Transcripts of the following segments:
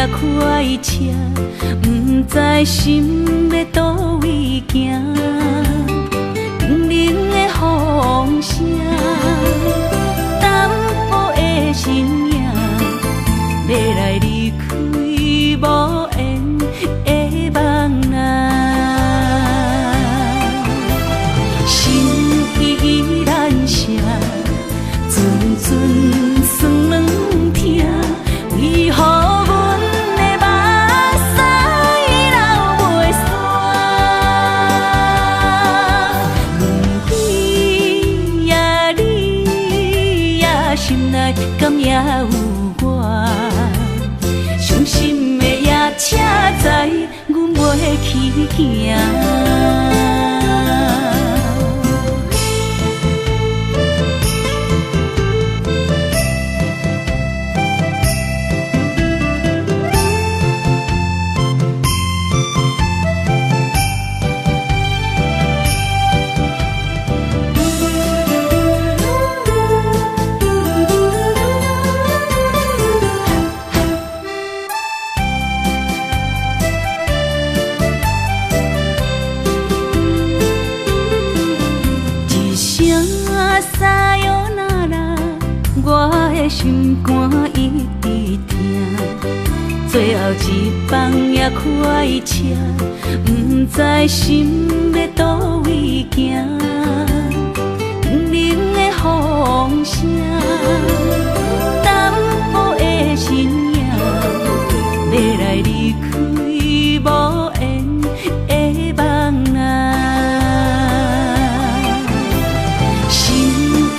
也快车，不知心要倒位行。冷冷的风声，淡薄的身影，要来离开无缘的梦啊。心依然舍，阵阵酸软痛，为何阮的目屎流袂煞？轮回呀，你呀，心内敢也有我？伤心的也车载，阮袂去行。心肝一直疼，最后一班也快车，不知心要倒位行。冷冷的风声，淡薄的身影，要来离开无缘的梦啊。心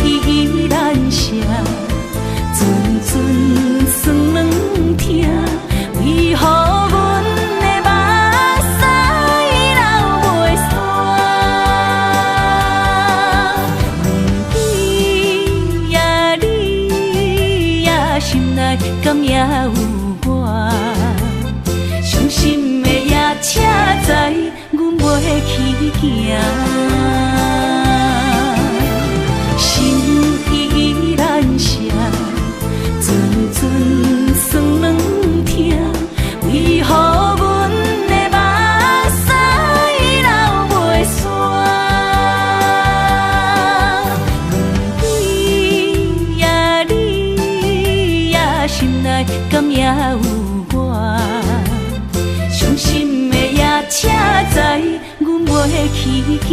依然舍。阵阵酸软痛，为何阮的目屎流袂煞？轮回呀，你呀，心内敢也有我？伤心的也车载，阮袂去行。心依然舍。阵阵酸软痛，为何阮的目屎流袂煞？轮回呀，你呀，心内敢也有我？伤心的也车载，阮袂去行。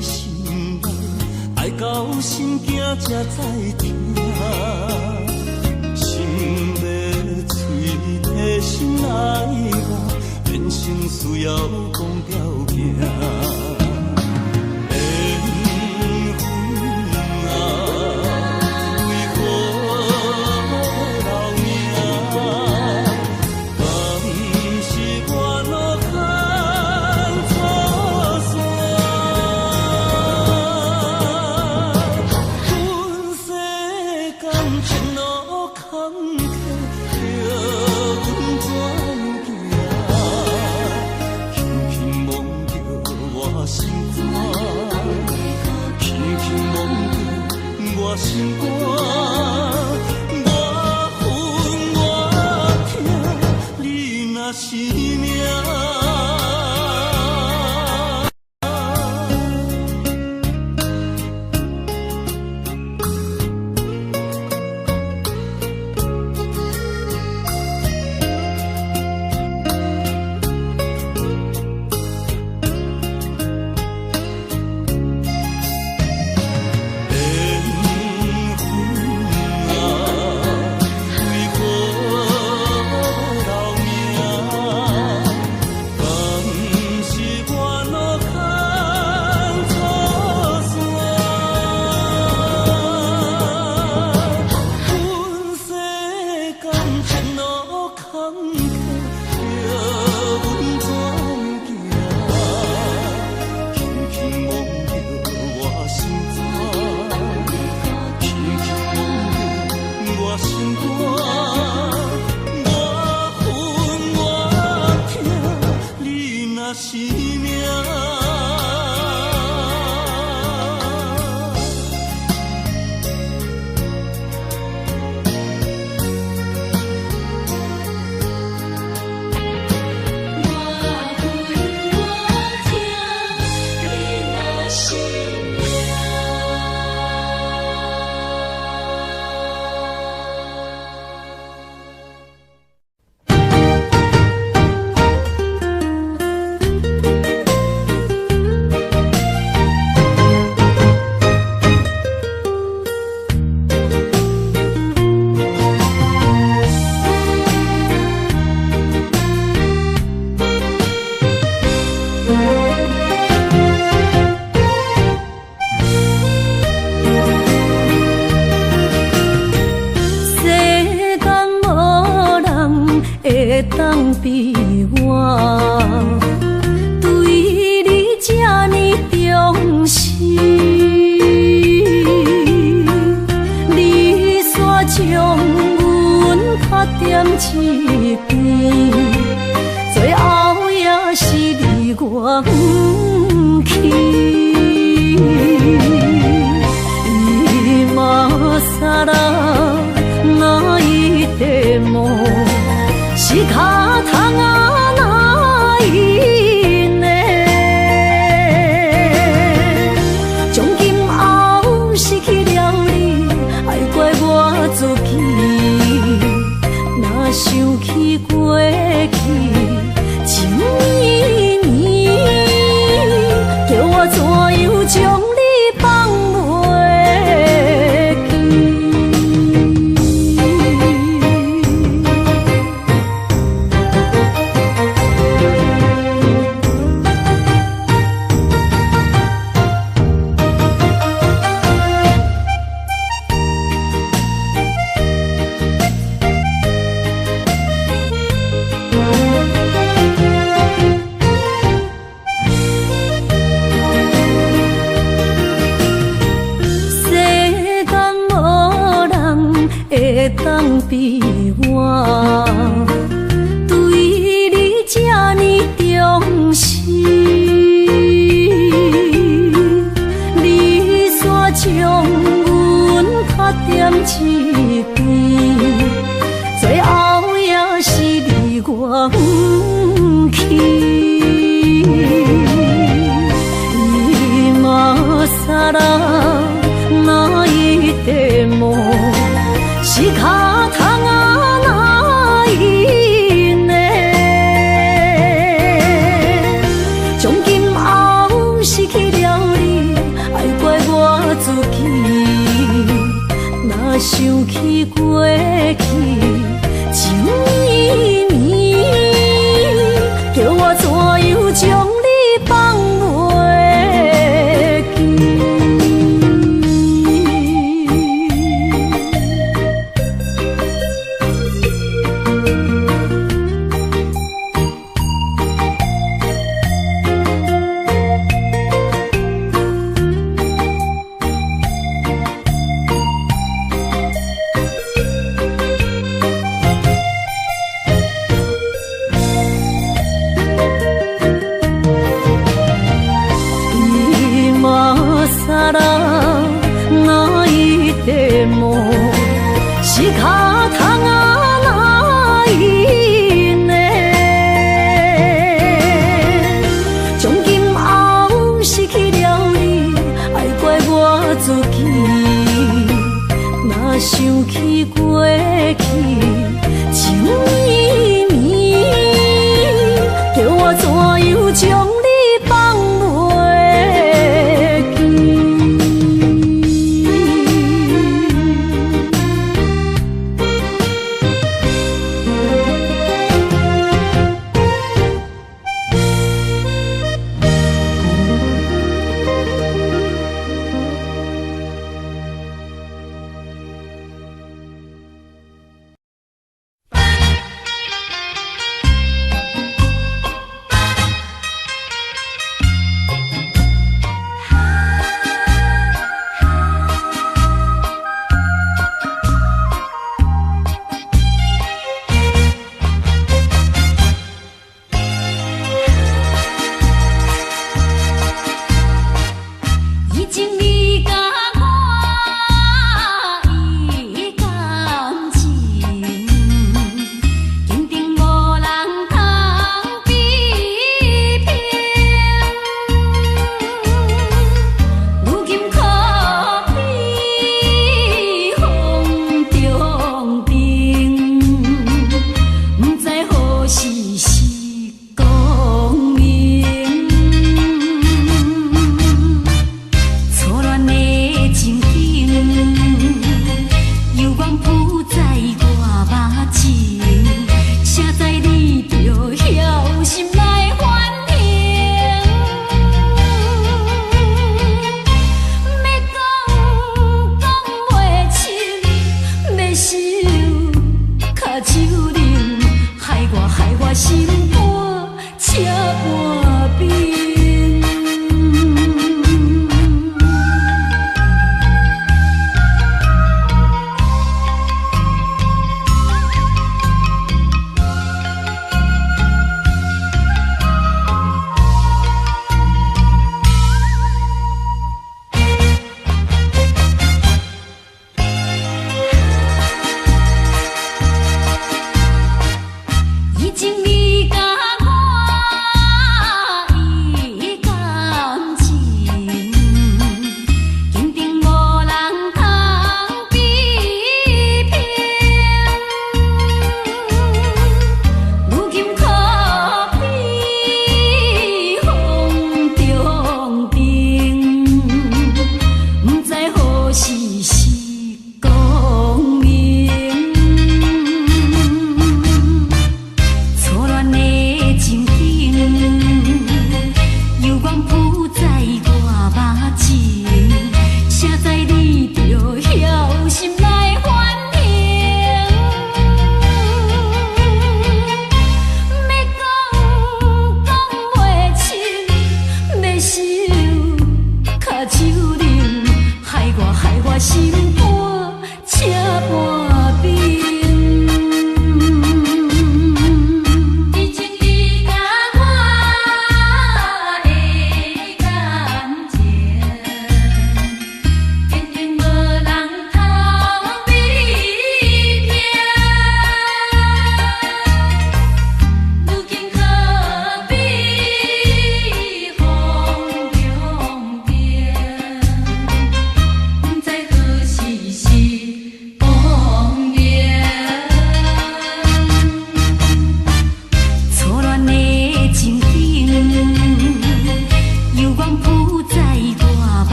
心内，爱到心惊才知疼。心要碎的心爱我，变成需要讲条件。心肝，我恨我痛，你若是命。当比我对你这呢重视，你煞将阮拍点一边，最后也是你我不去。今ら泣いても仕方がないね。从今后失去了你，爱怪我自己。若想起过去情绵绵，叫我怎样将你放袂？当比我对你这呢重视，你煞将阮拍点一边，最后也是你我不去。今さら泣いても仕方がないね。从今后失去了你，自己，若想起过去，情绵绵，叫我怎样将你放袂记？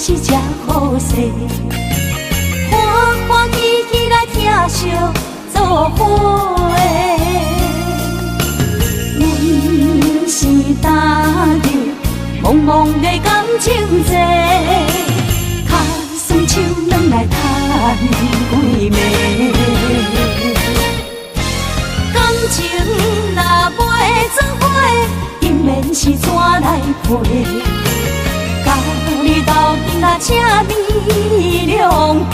是这好势，欢欢喜喜来疼惜做伙的。阮是担着茫茫的感情债，卡酸手软来赚几暝。感情若袂做伙，因免是怎来陪？甲你斗阵啊，请你谅配。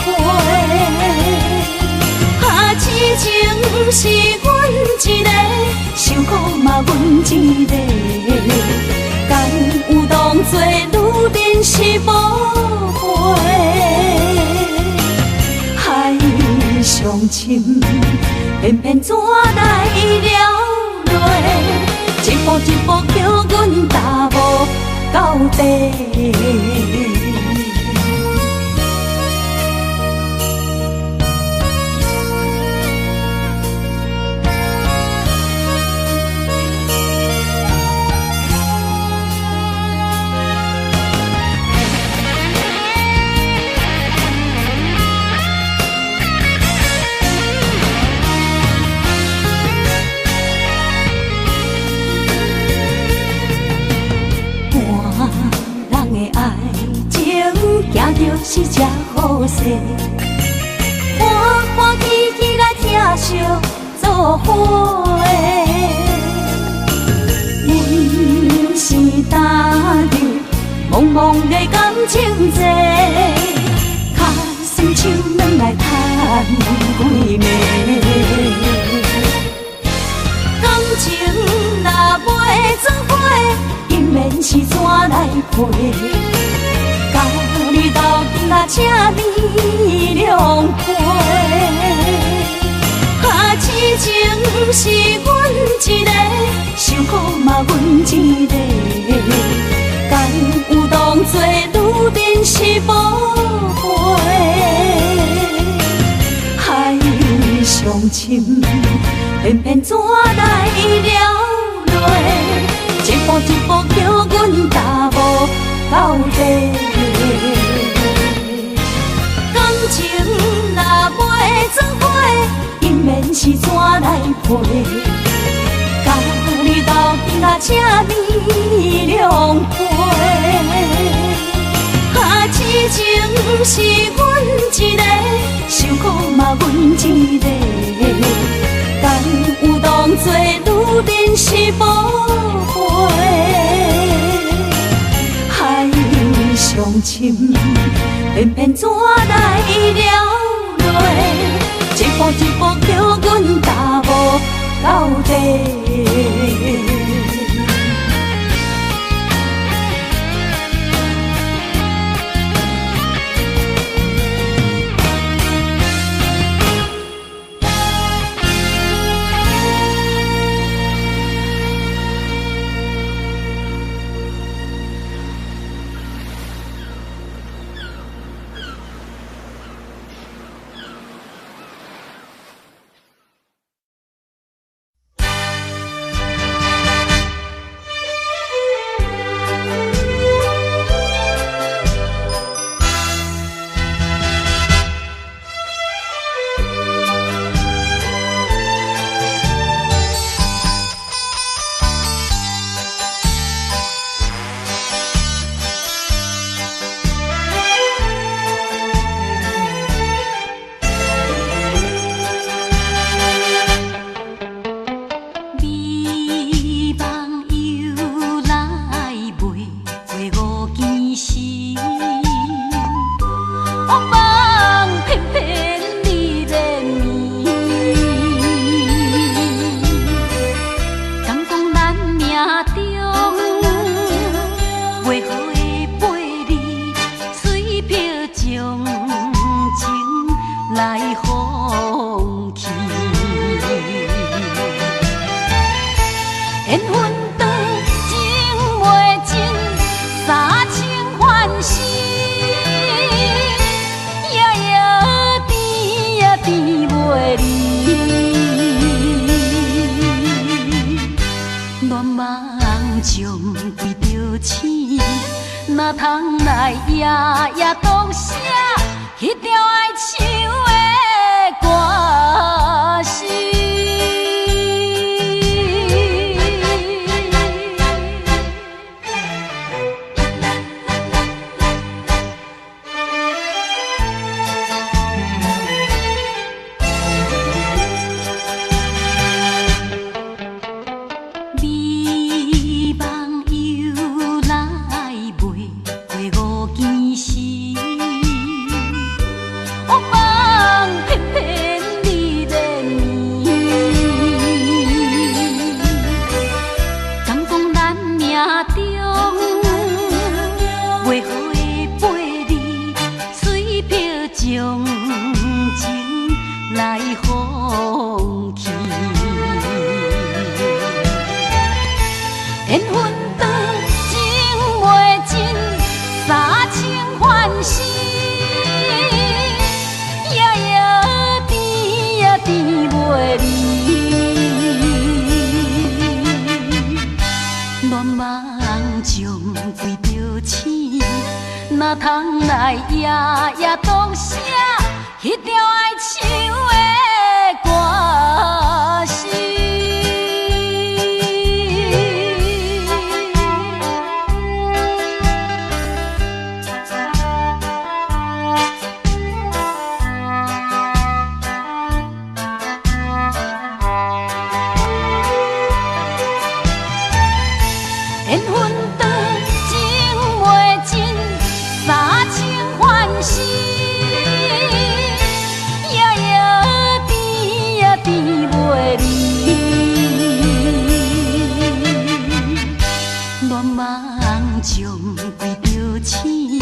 啊，痴情是阮一个，受苦嘛阮一个。敢有当作女人是无悔？海上深，偏偏怎来了落？一步一步叫阮踏无到底。行着是这好势，欢欢喜喜来疼惜做伙的。阮是担着茫茫的感情债，卡酸手软来赚几暝。感情若袂做伙，因免是怎来陪？甲你斗阵啊，请你谅配。啊，痴情是阮一个，受苦嘛阮一个。敢有当作女人是无悔？海上深，偏偏怎来了落？一步一步叫阮踏无到底。感情若袂做伙，因免是怎来陪？甲你斗阵啊，请你谅配。啊，痴情是阮一个，受苦嘛阮一个。敢有当作女人是无悔？海上深，偏偏怎来了落？一步一步叫阮踏无到底。哪通来也夜夜独写迄条爱唱的歌词。哪通来夜夜独写迄条爱唱的歌词？缘分长，情袂尽。三情欢喜，夜夜甜呀甜袂离。乱梦将规条星，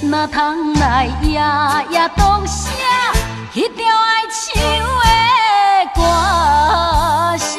哪通来夜夜独写迄条爱唱的歌词？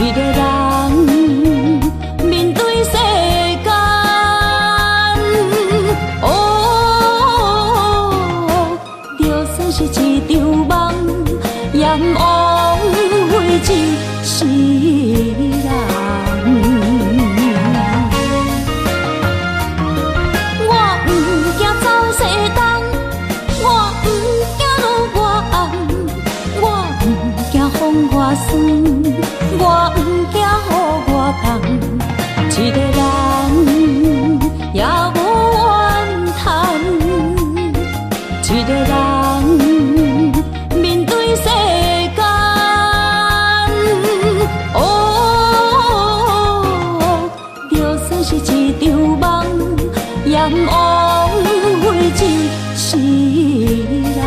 一个人面对世间，哦，就算是一场梦，也枉费一世人。我不惊走西东，我不惊路外暗，我不惊风外酸。我不惊雨外重，一个人也无怨叹，一个人面对世间，哦，就算是一场梦，也枉费一世人。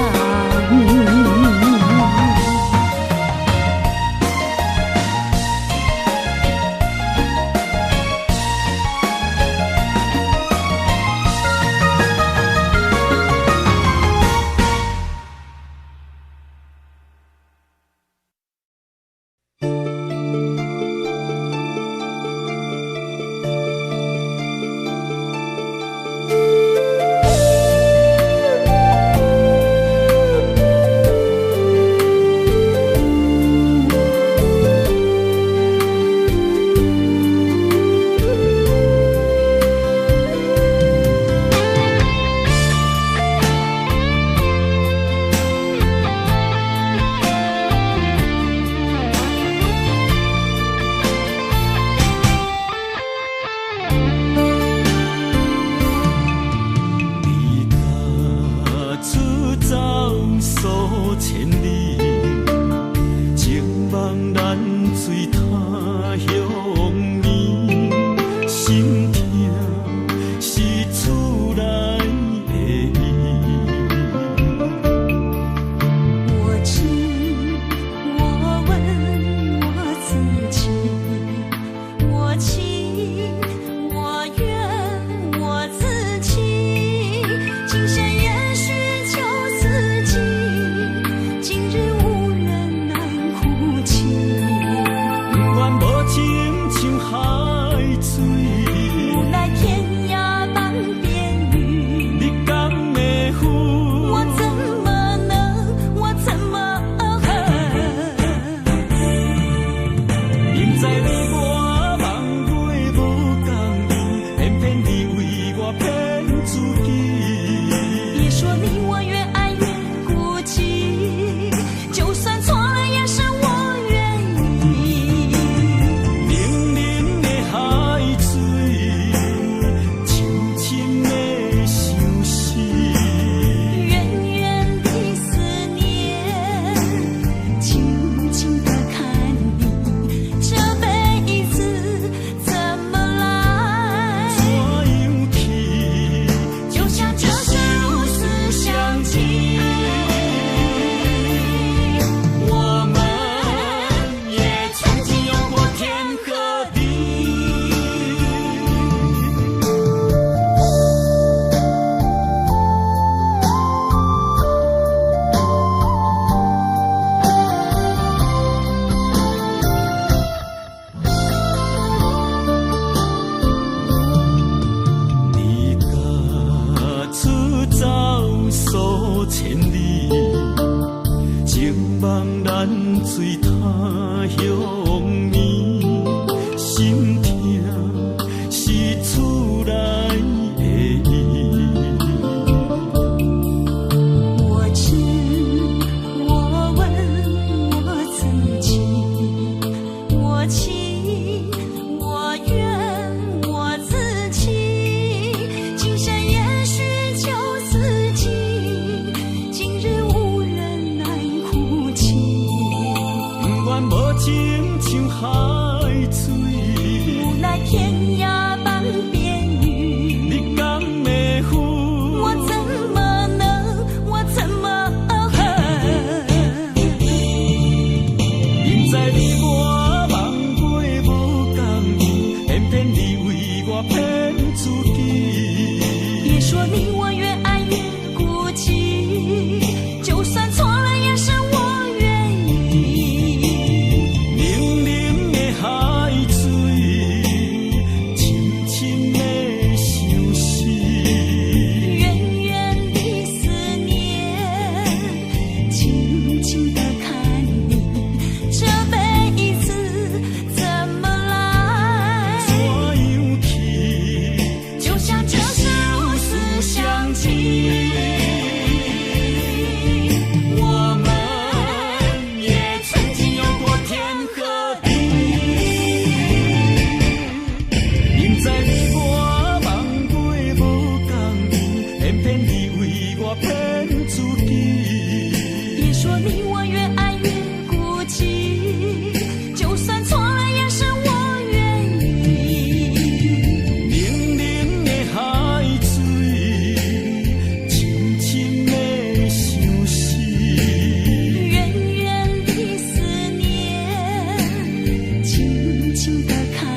情的看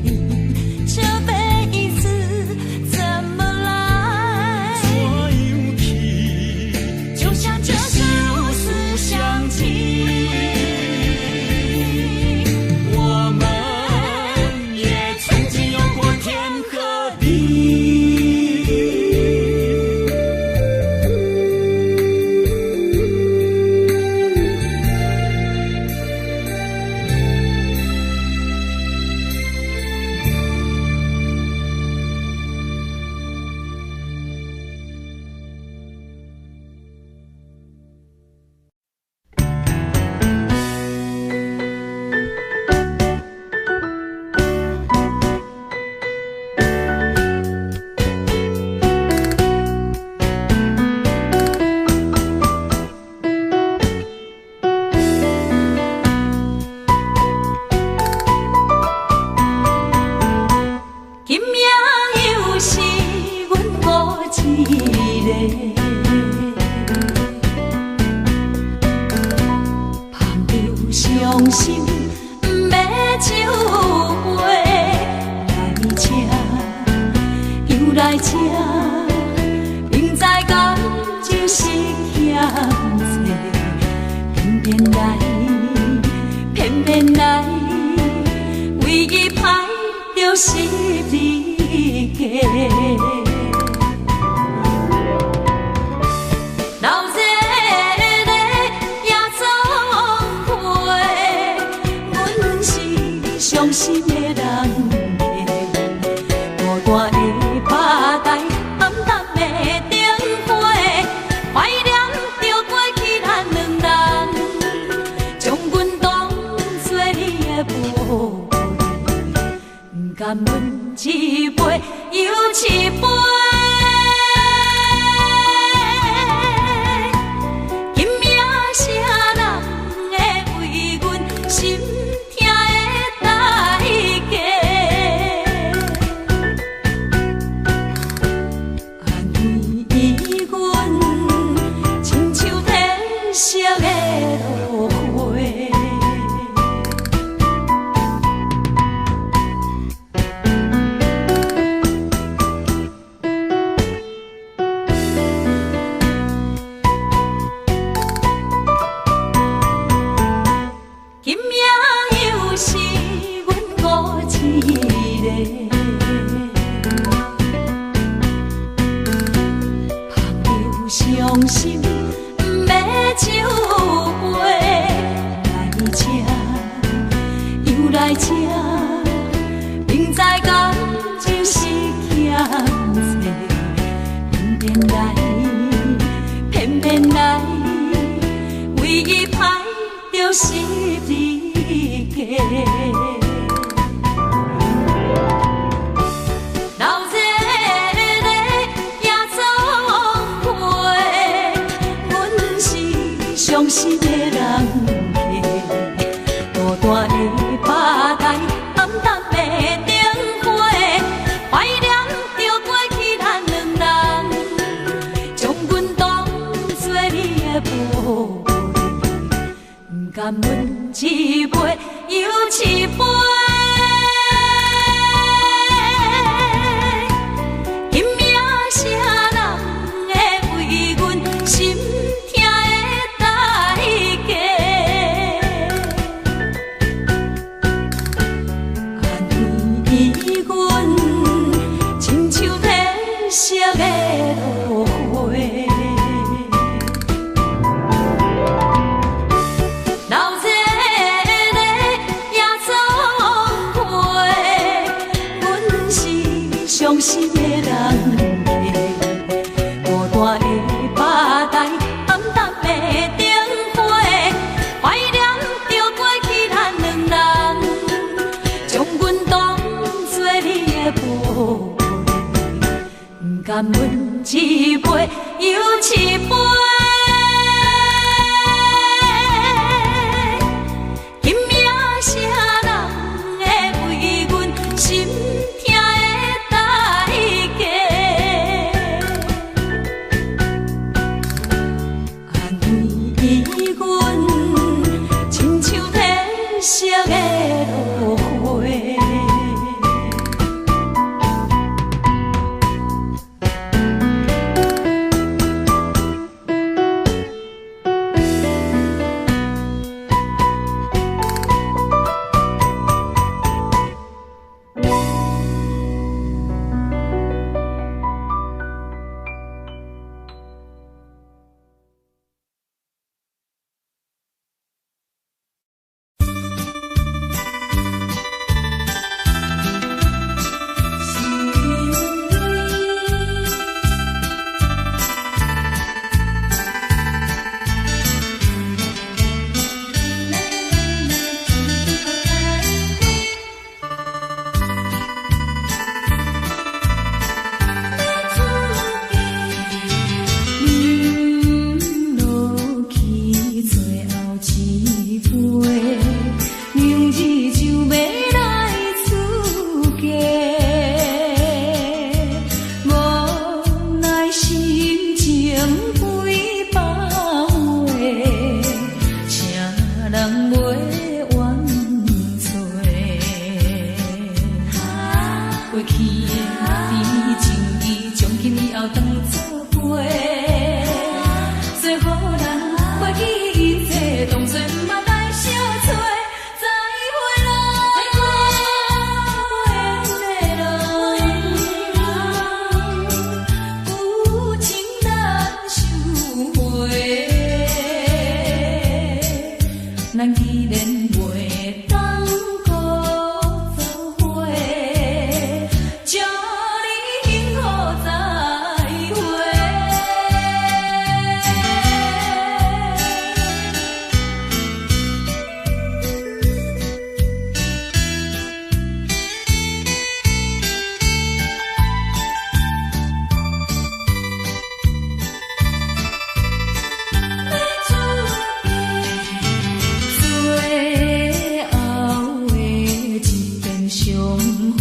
你，这辈子怎么来？怎样去？就像这是如此相契。我们也曾经有过天和地。今夜又是阮孤一个，捧着伤心不要酒杯，来吃又来吃，明知感情是险多，偏偏来，偏偏来，唯一歹就是你家。老热热夜总会，阮是伤心的人家，孤单的吧台，暗淡的灯花，怀念着过去咱两人，将阮当作你的宝贝，不甘阮一杯又一杯。今夜啥人会为阮心痛的代价？安慰阮，亲像褪色的落花。今夜又是阮孤一个，捧着伤心不要酒杯，来吃又来吃，明知感情是险多，偏偏来，偏偏来，唯一歹就是你家。老热热夜总会，阮是伤心的人家，孤单的吧台，暗淡的灯花，怀念着过去咱两人，将阮当作你的宝贝，不甘阮一杯又一杯。今夜啥人会为阮心痛的代价？安慰阮，亲像褪色的落花。老热热夜总会，阮是伤心的人家，孤单的吧台，暗淡的灯花，怀念着过去咱两人，将阮当作你的宝贝，不甘阮一杯又一杯。今夜啥人会为阮心痛的代价？安慰阮，亲像褪色的落花。去的甜情意，从今以后当作陪。做好人，袂记一切，当作毋捌来相找。再会啦，有情难收回。咱既然袂当搁做伙，祝你幸福再会。最后的一遍相会，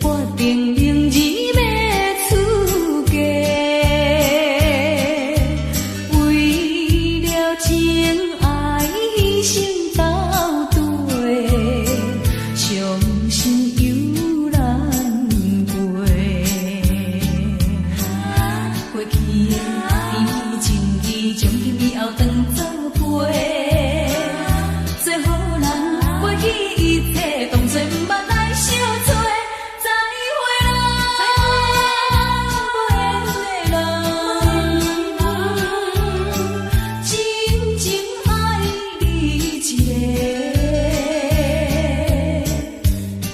我定明日要出家，为了情爱牺牲斗对，伤心犹难过。过去的甜情意，从今以后当作陪。做好人，袂记一切，当作毋捌来相找。再会啦，真情爱你一个，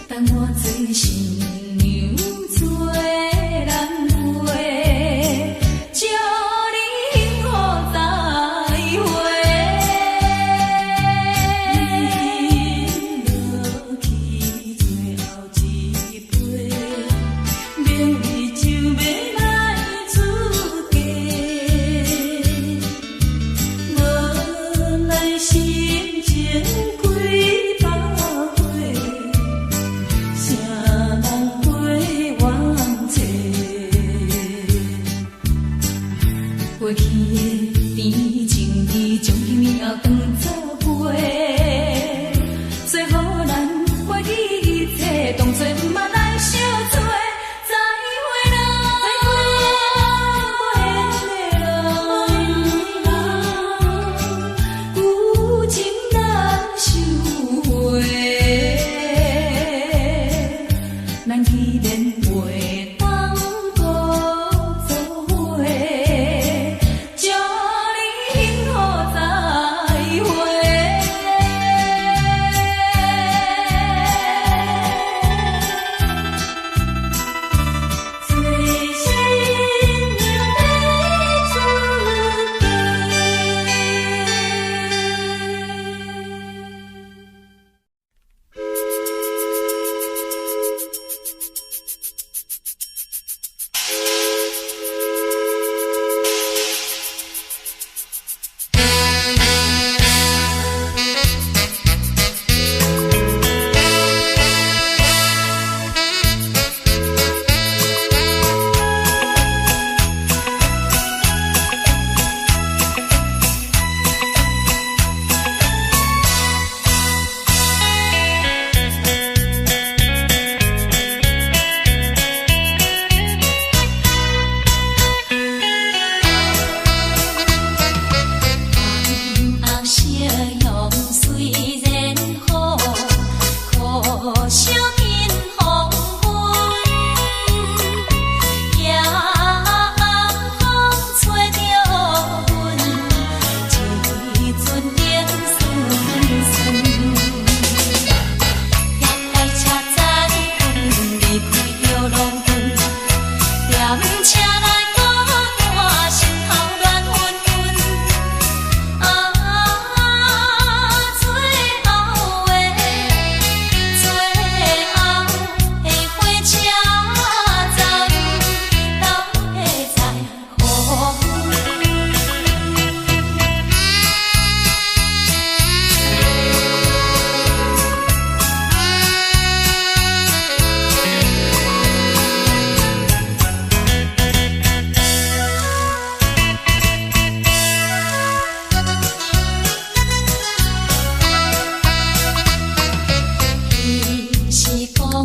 等我做新娘做人陪，祝你幸福再会。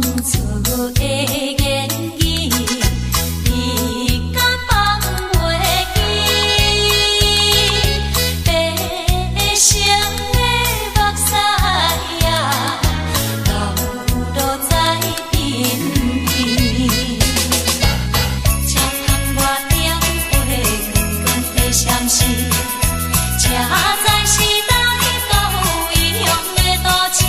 创造的言语，你敢放袂记？白成的目屎啊，流落在身边。车窗外点火，光光的闪烁，车载时代都异样的都市。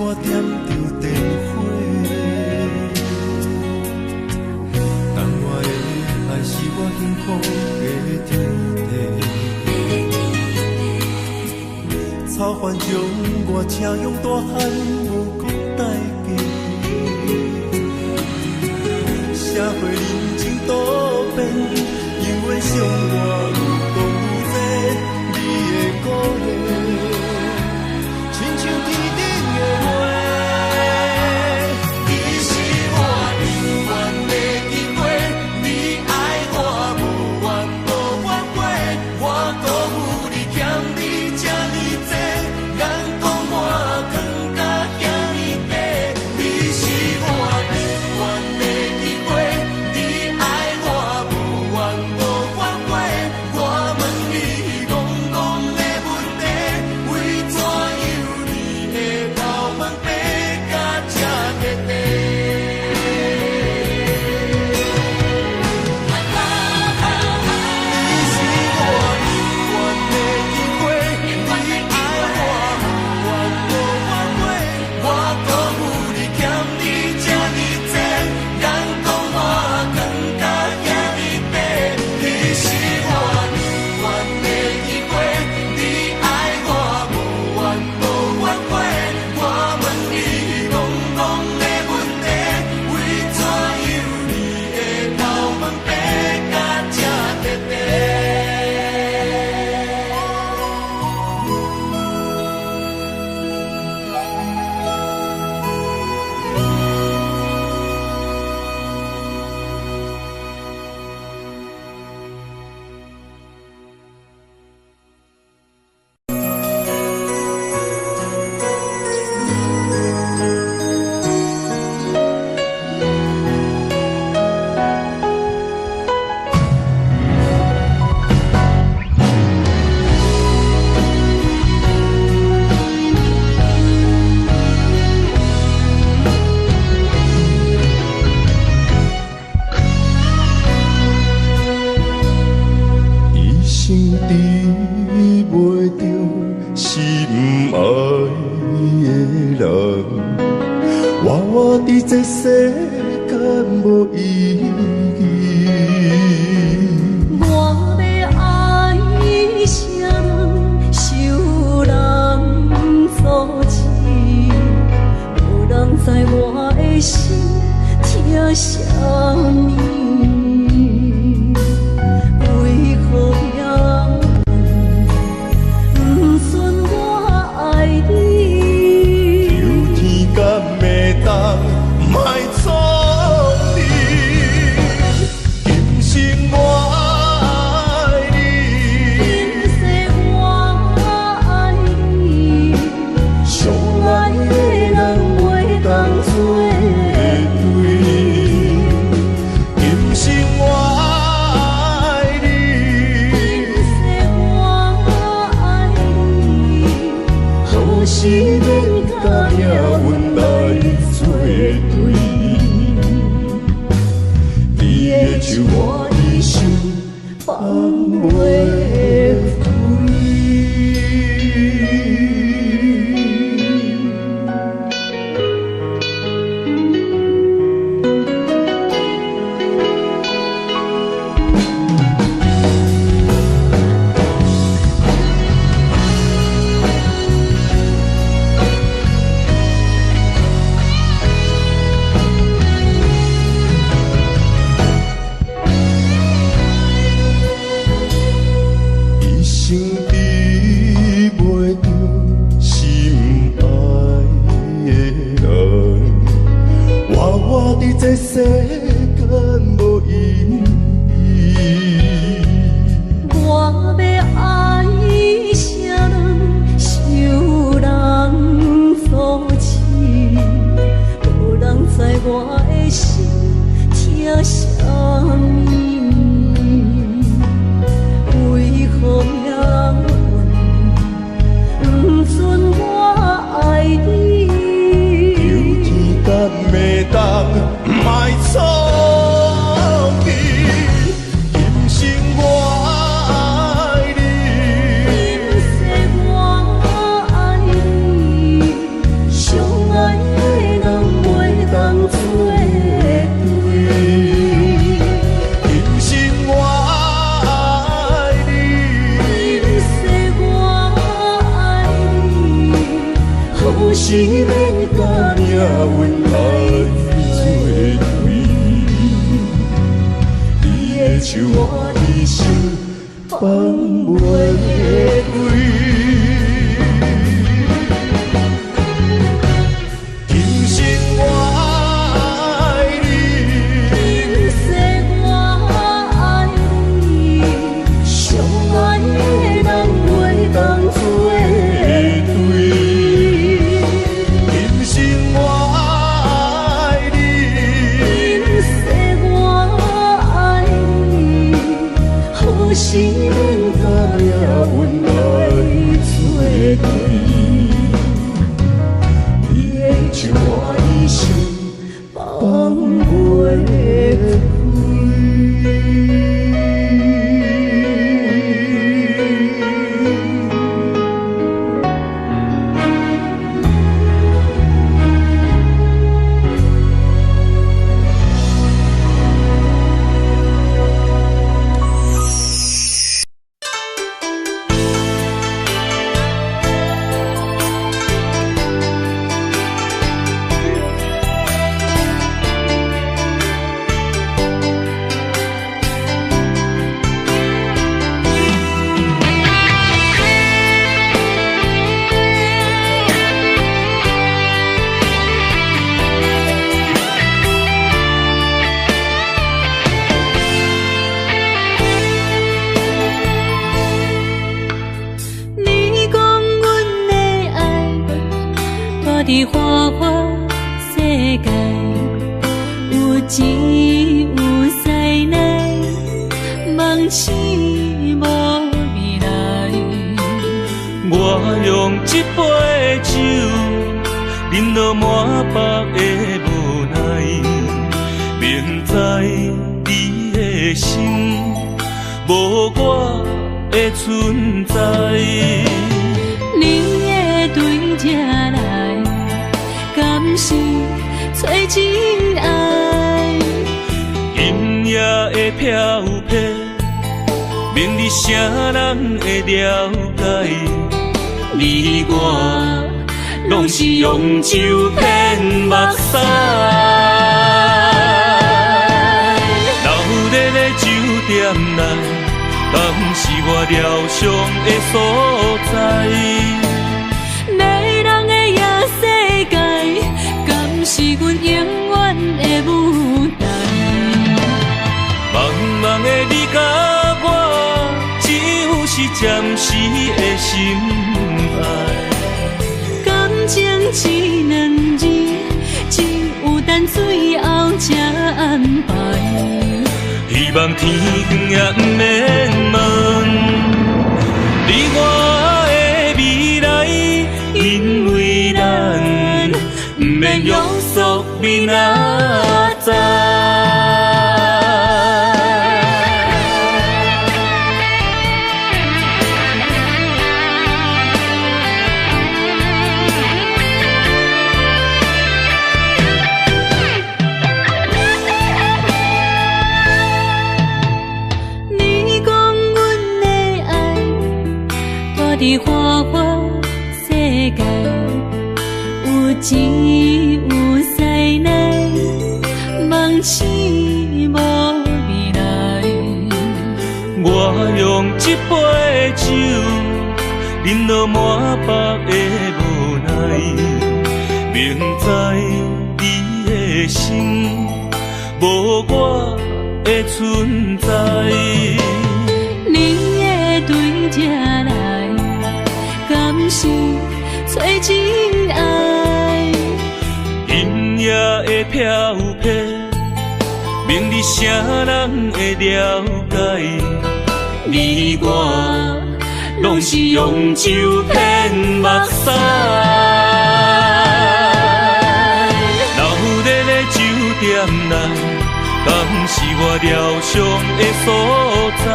我点着电火，福的天地。草原将我车用大汉无国代价，社会人情多变，永远相我有讲有这你的鼓励，亲像天顶的花。你是我永远的机会，你爱我无怨无反悔，我辜负你欠你这呢多，眼光我更加遐呢多。你是我永远的机会，你爱我无怨无反悔，我问你戆戆的问题，为怎样你的头毛白甲这块块？你是我永远的机会，你爱我无怨无反悔，我辜负你欠你这呢多，眼光我更加遐呢多。你是我永远的机会，你爱我无怨无反悔，我问你戆戆的问题，为怎样你的头毛白甲这块块？一生治袂着心爱的人，活伫这世间无意义。我要爱啥人，受人所欺，无人知我的心疼啥物，为何也不顺我爱你？有天敢会当莫错你，今生我爱你，今世我爱你，相爱的人袂当做对。今生我爱你，今世我爱你，何时免甲命运来作对？你的手我的手放袂开。一生治袂着心爱的人，活伫这世间无意义。我要爱啥人，受人所欺，无人知我的心疼啥物，为何也不顺我爱你？有天敢会当莫错你，今生是免甲命运来作对，你的手我一生放袂开。是免甲命运来作对，你的手我一生放袂开。伫花花世界，有钱有势来，梦醒无未来。我用一杯酒，饮落满腹的无奈，明知你的心无我的存在。你的对这来，敢是找真爱？音乐的飘撇，明日谁人会了解？你我拢是用酒骗目屎，流热的酒店内，敢是我疗伤的所在？迷人的夜世界，敢是阮永远的舞台？茫茫的你甲我，只有是暂时的心爱。感情只两字，只有等最后才安排。希望天光也不免问，你我的未来，因为咱不免约束明仔载。伫花花世界，有钱有势来，梦醒无未来。我用一杯酒，饮落满腹的无奈，明知你的心无我的存在。你的对这来，敢是找真爱？音乐的飘撇，明日谁人会了解？你我拢是用酒骗目屎，流热的酒店内，敢是我疗伤的所在？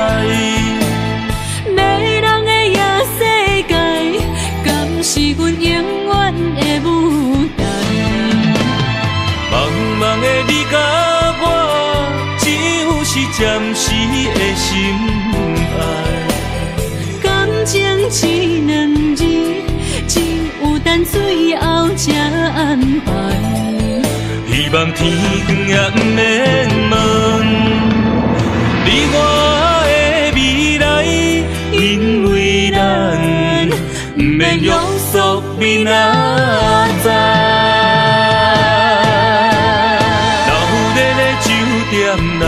迷人的夜世界，敢是阮永远的舞台？茫茫的你甲我，只有是暂时的心爱。感情只两字，只有等最后才安排。希望天光也不免问，你我的未来，因为咱不免约束明仔载。老日的酒店内，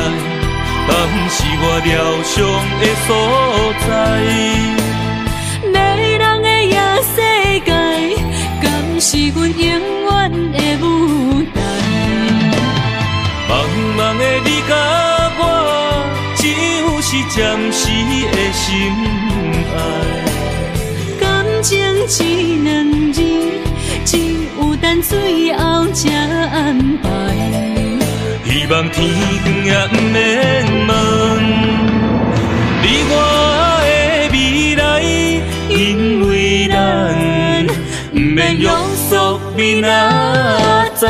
嘛不是我疗伤的所在。迷人的夜世界，敢是阮永远的舞台？茫茫的你甲我，只有是暂时的心爱。感情只两字，只有等最后才安排。希望天光也不免问，你我的未来，因为咱不免约束明仔载。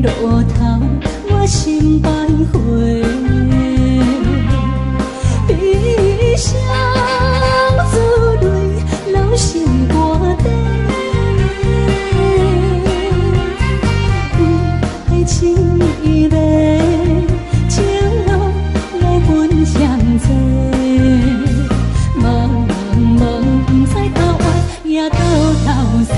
路头，我心徘徊。悲伤珠泪，流心肝底。爱情伊个，情路来分相济。茫茫不知头歪也头西。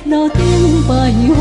路顶徘徊。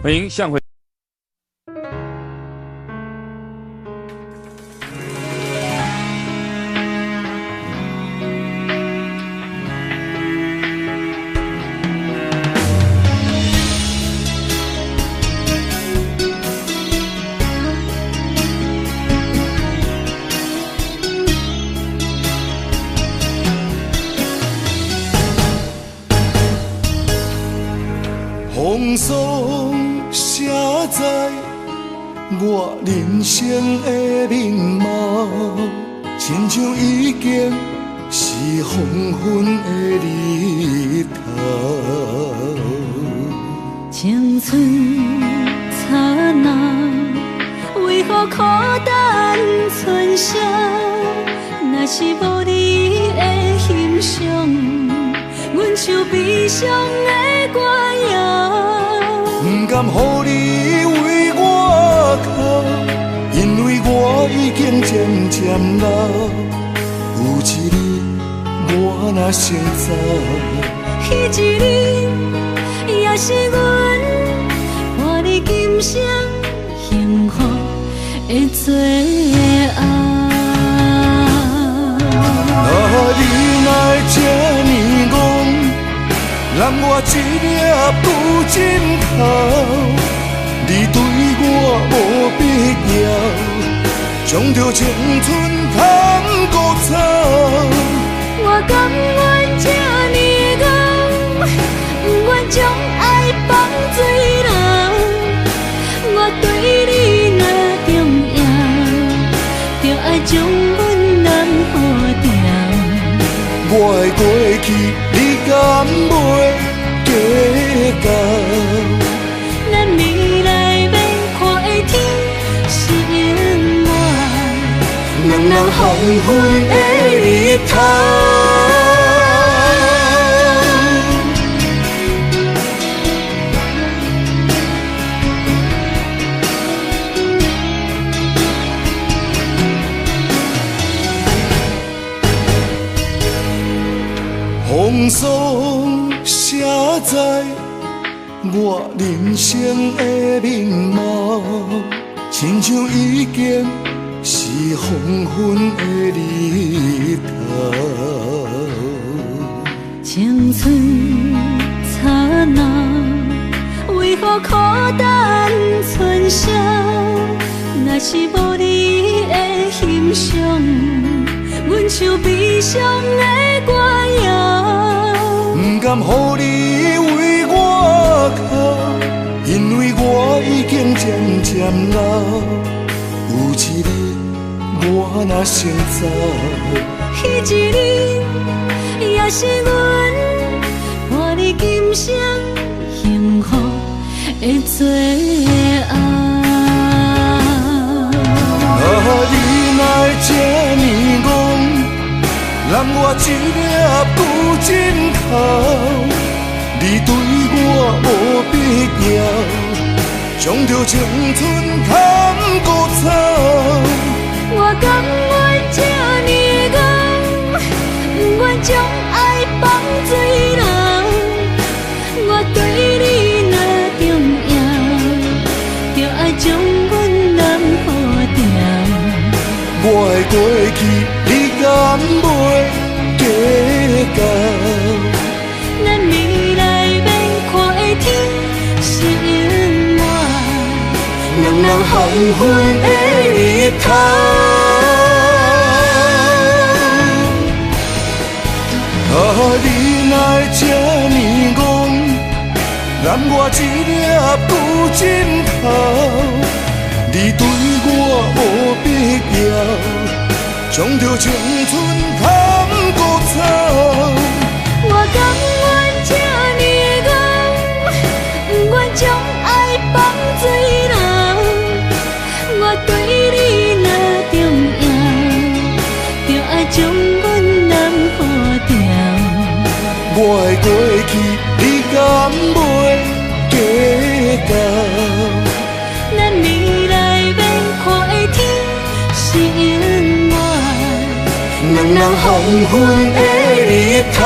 欢迎向回。风霜写在我人生的面貌，亲像已经是黄昏的日头。青春刹那，为何孤单剩下？若是无你的欣赏，阮像悲伤的歌谣。不甘予你为我哭，因为我已经渐渐老。有一日我若先走，彼一日也是阮看你今生幸福的最后。你若这呢戆，揽我一粒不枕头，你对我无必要，将着青春通孤草。我甘愿这呢戆，不愿将爱放水流。我对你若重要，就爱将阮人付掉。我的过去，你敢袂计较？咱未来要看的天是永远，人人黄昏的日头。风霜写在我人生的面貌，亲像已经是黄昏的日头。青春刹那，为何孤单春宵？若是无你的欣赏，阮像悲伤的歌谣。不甘予你为我哭，因为我已经渐渐老。有一日我若先走，彼一日也是阮伴你今生幸福的最后。你哪这呢戆，揽我一粒旧枕头。你对我无必要，将着青春砍孤草。我甘愿这呢戆，不愿将爱放水流。我对你若重要，就爱将阮人付掉。我的过去，你敢袂计较？咱未来免看的天是永远，两人黄昏的日头。你哪会这呢戆，揽我一粒旧枕头。你对我无必要，将着青春砍孤草。我甘愿这呢戆，不愿将爱放水流。我对你若重要，就爱将阮人付掉。我的过去，你敢袂计较？咱未来免看的天是永远，两人黄昏的日头。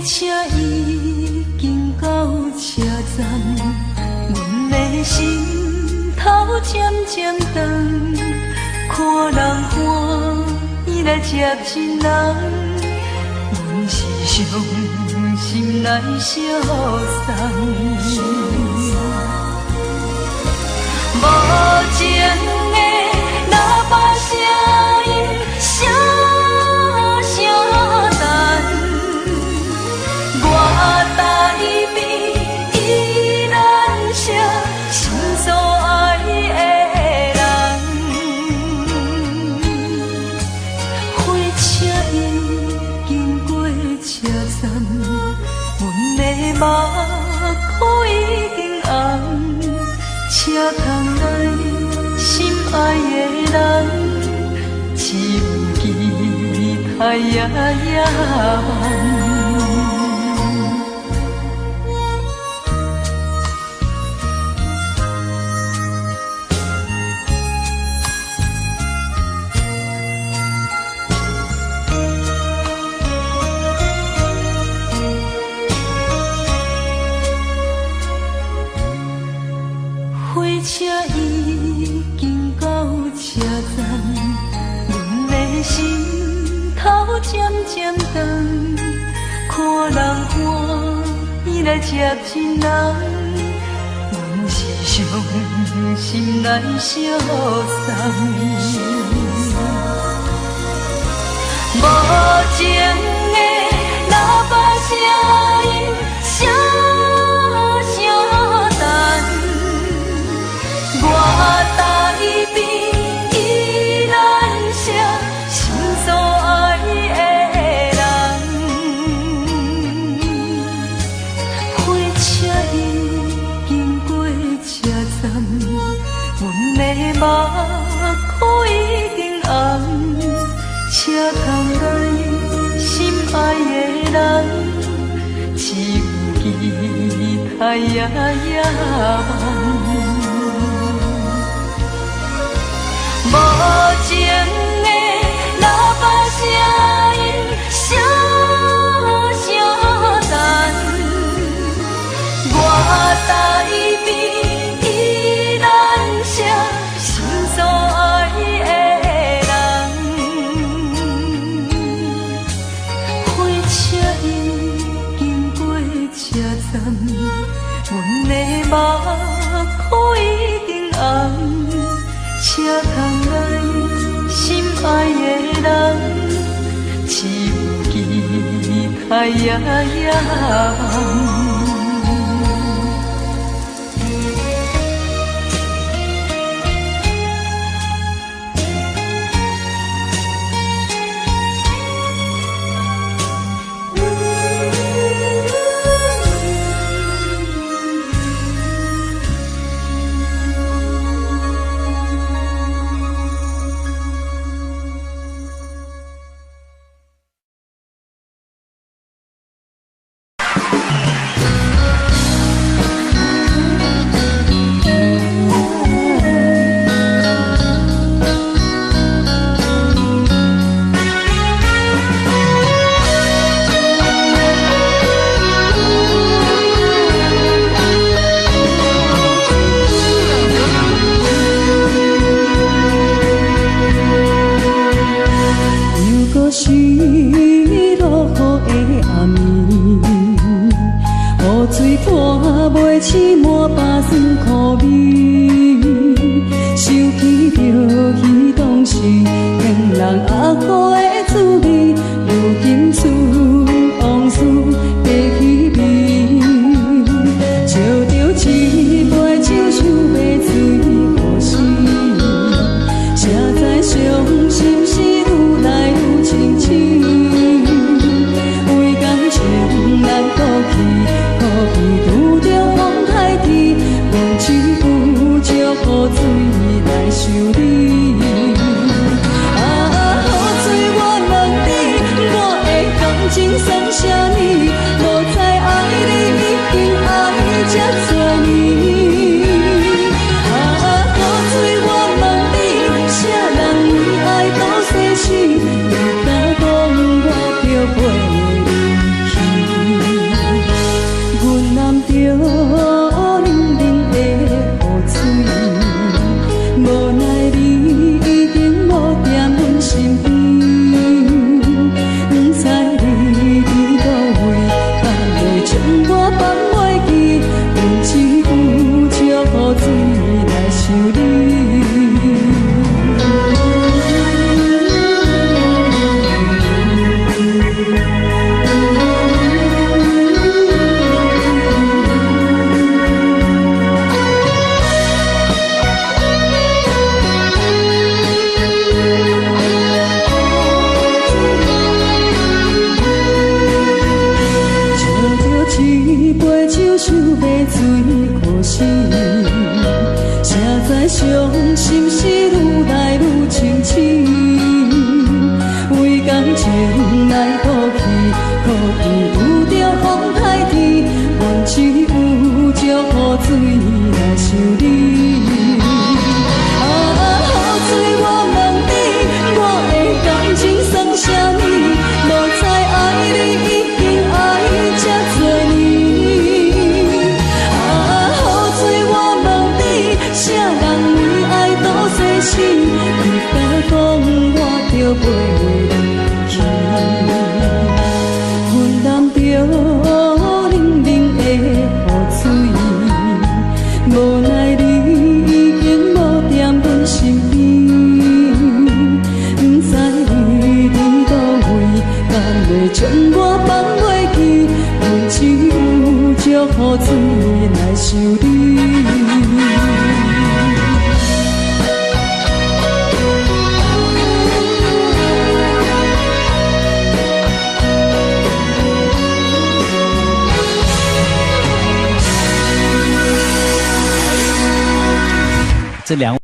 车已经到车站，阮的心头渐渐长，看人欢喜来接亲人，阮是伤心来相送。无情的喇叭声音，声声淡。我台边依然写心所爱的人，火车已经过车站，阮的目眶已经红，车窗内心爱的人，只有期待夜夜梦。火车已经到车站，阮的心头渐渐长，看人欢喜来接亲人，阮是伤心来相送。无情的喇叭声音，声声淡，我台边依然写心所爱的人。火车已经过车站，阮的目眶已经红。车窗内心爱的人，只有期待夜夜梦。无情的喇叭声音，声声淡，我台边依然写心所爱的。阮的目眶已经红，车窗内心爱的人，只有期待夜夜梦。你敢讲我着袂离去？这两位。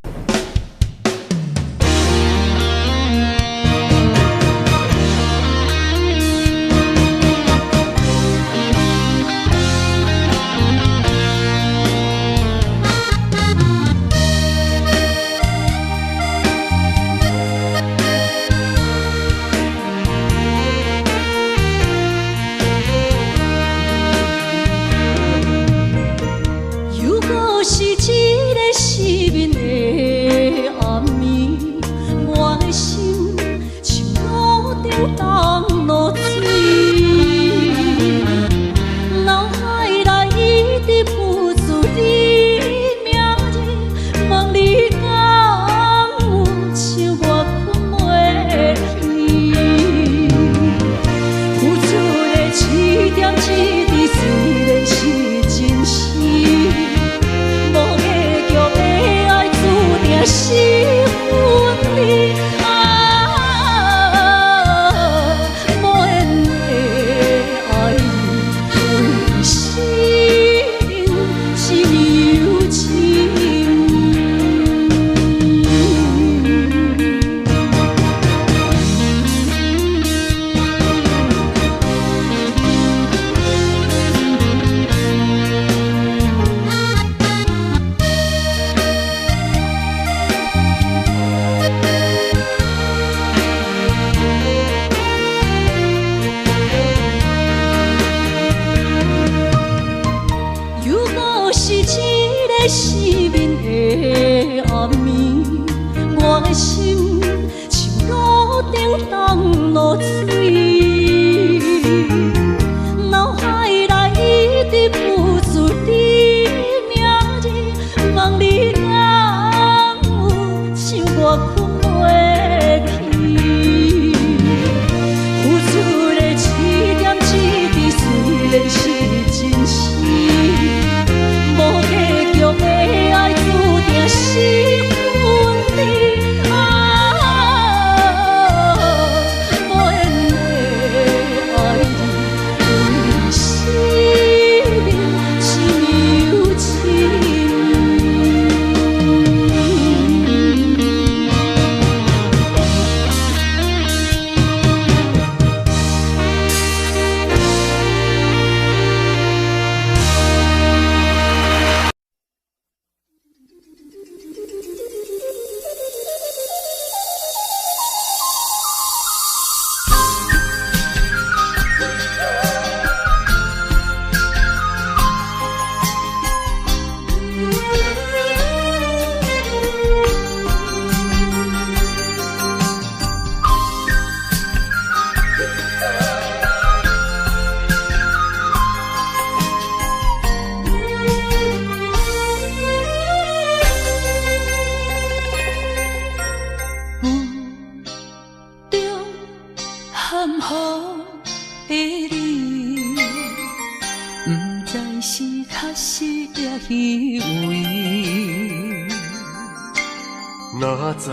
哪知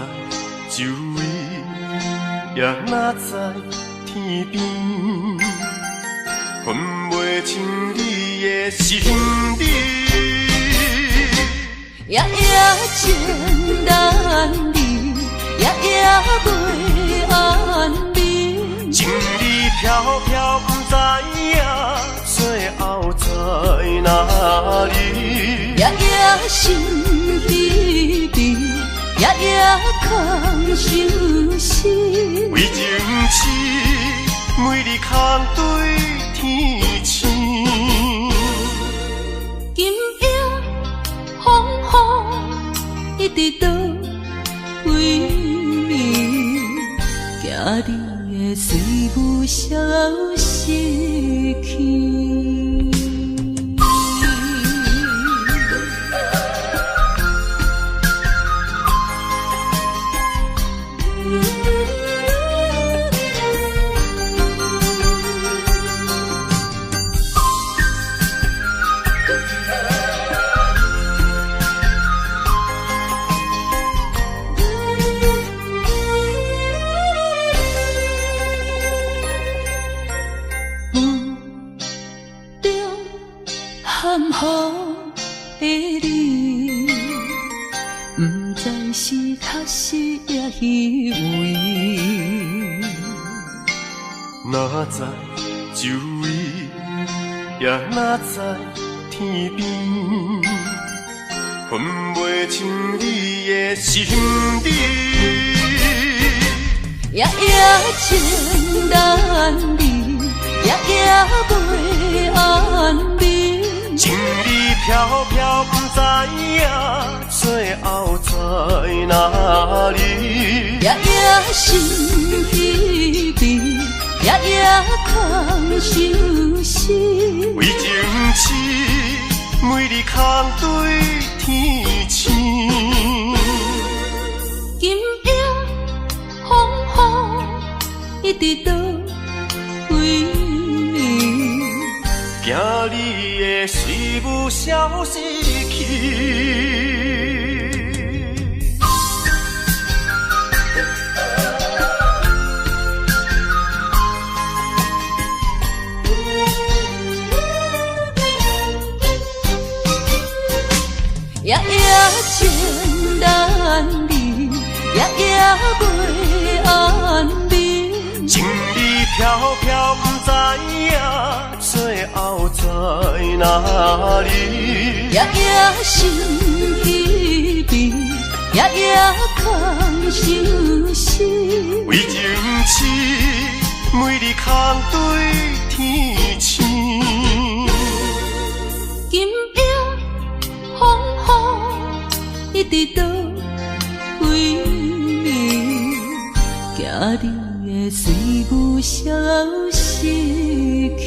周围，也哪知天边，分袂清你的心理。夜夜情难离，夜夜袂安眠。情理飘飘，不知影最后在哪里。夜夜心悲悲，夜夜空伤心。为情痴，每日空对天星。今夜风雨一直倒位，惊你的随无消息去。哪知周围，也哪知天边，分袂清你的心理。夜夜情难离，夜夜袂安眠。情意飘飘，不知影最后在哪里。夜夜心稀微，夜夜空相思。为情痴，每日空对天星。今夜风雨一直到位，惊你的随舞消失去。夜夜情难离，夜夜袂安眠。情意飘飘，不知影最后在哪里。夜夜心稀微，夜夜空相思。为情痴，每日空对天星。今夜风雨一直到位，惊你的随舞消失去。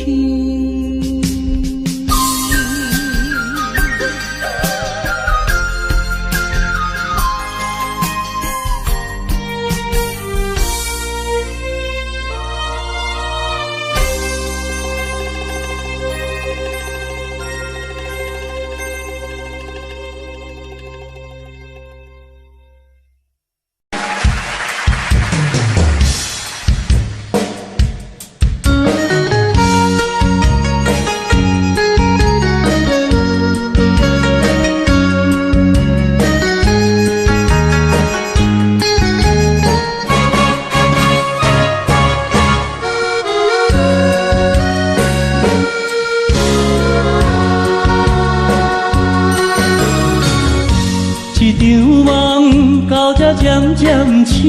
渐渐醒，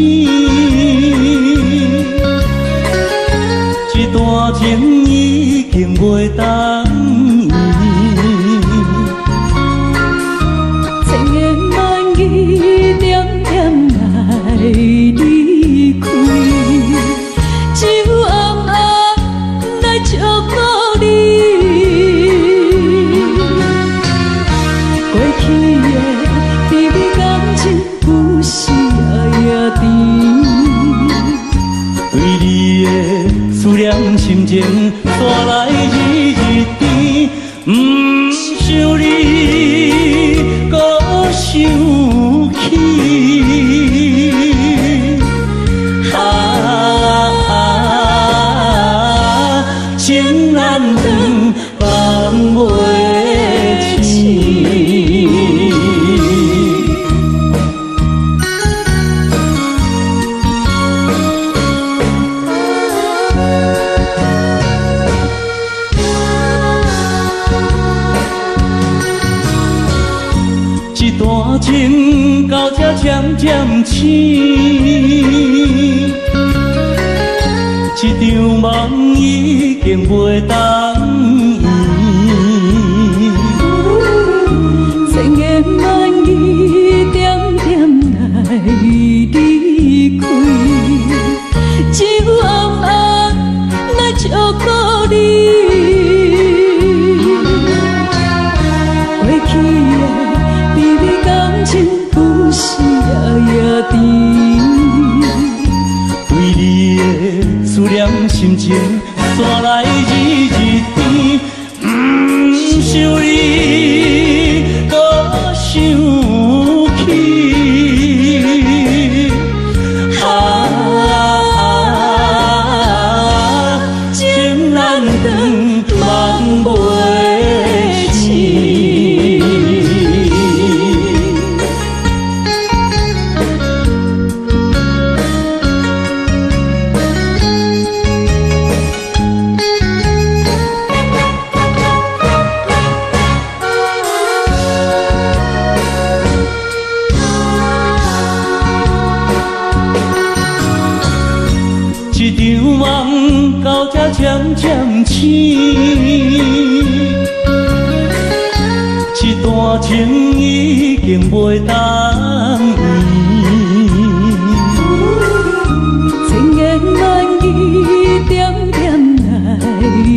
这段情已经袂当依，千言万语点点来离开，只有暗暗来祝福你。过去的甜蜜感情故事。对你的思念心情带来日日甜，不想你搁想起。情难断，放袂清。段情到这渐渐醒，这场梦已经袂当依，千言万语点点来离开，只有暗暗来祝福你。过去的情故事夜夜甜，对你的思念心情带来日日甜，不想你搁想起。情难断，梦袂清。一场梦到这渐渐醒，一段情已经袂当圆。千言万语点点来离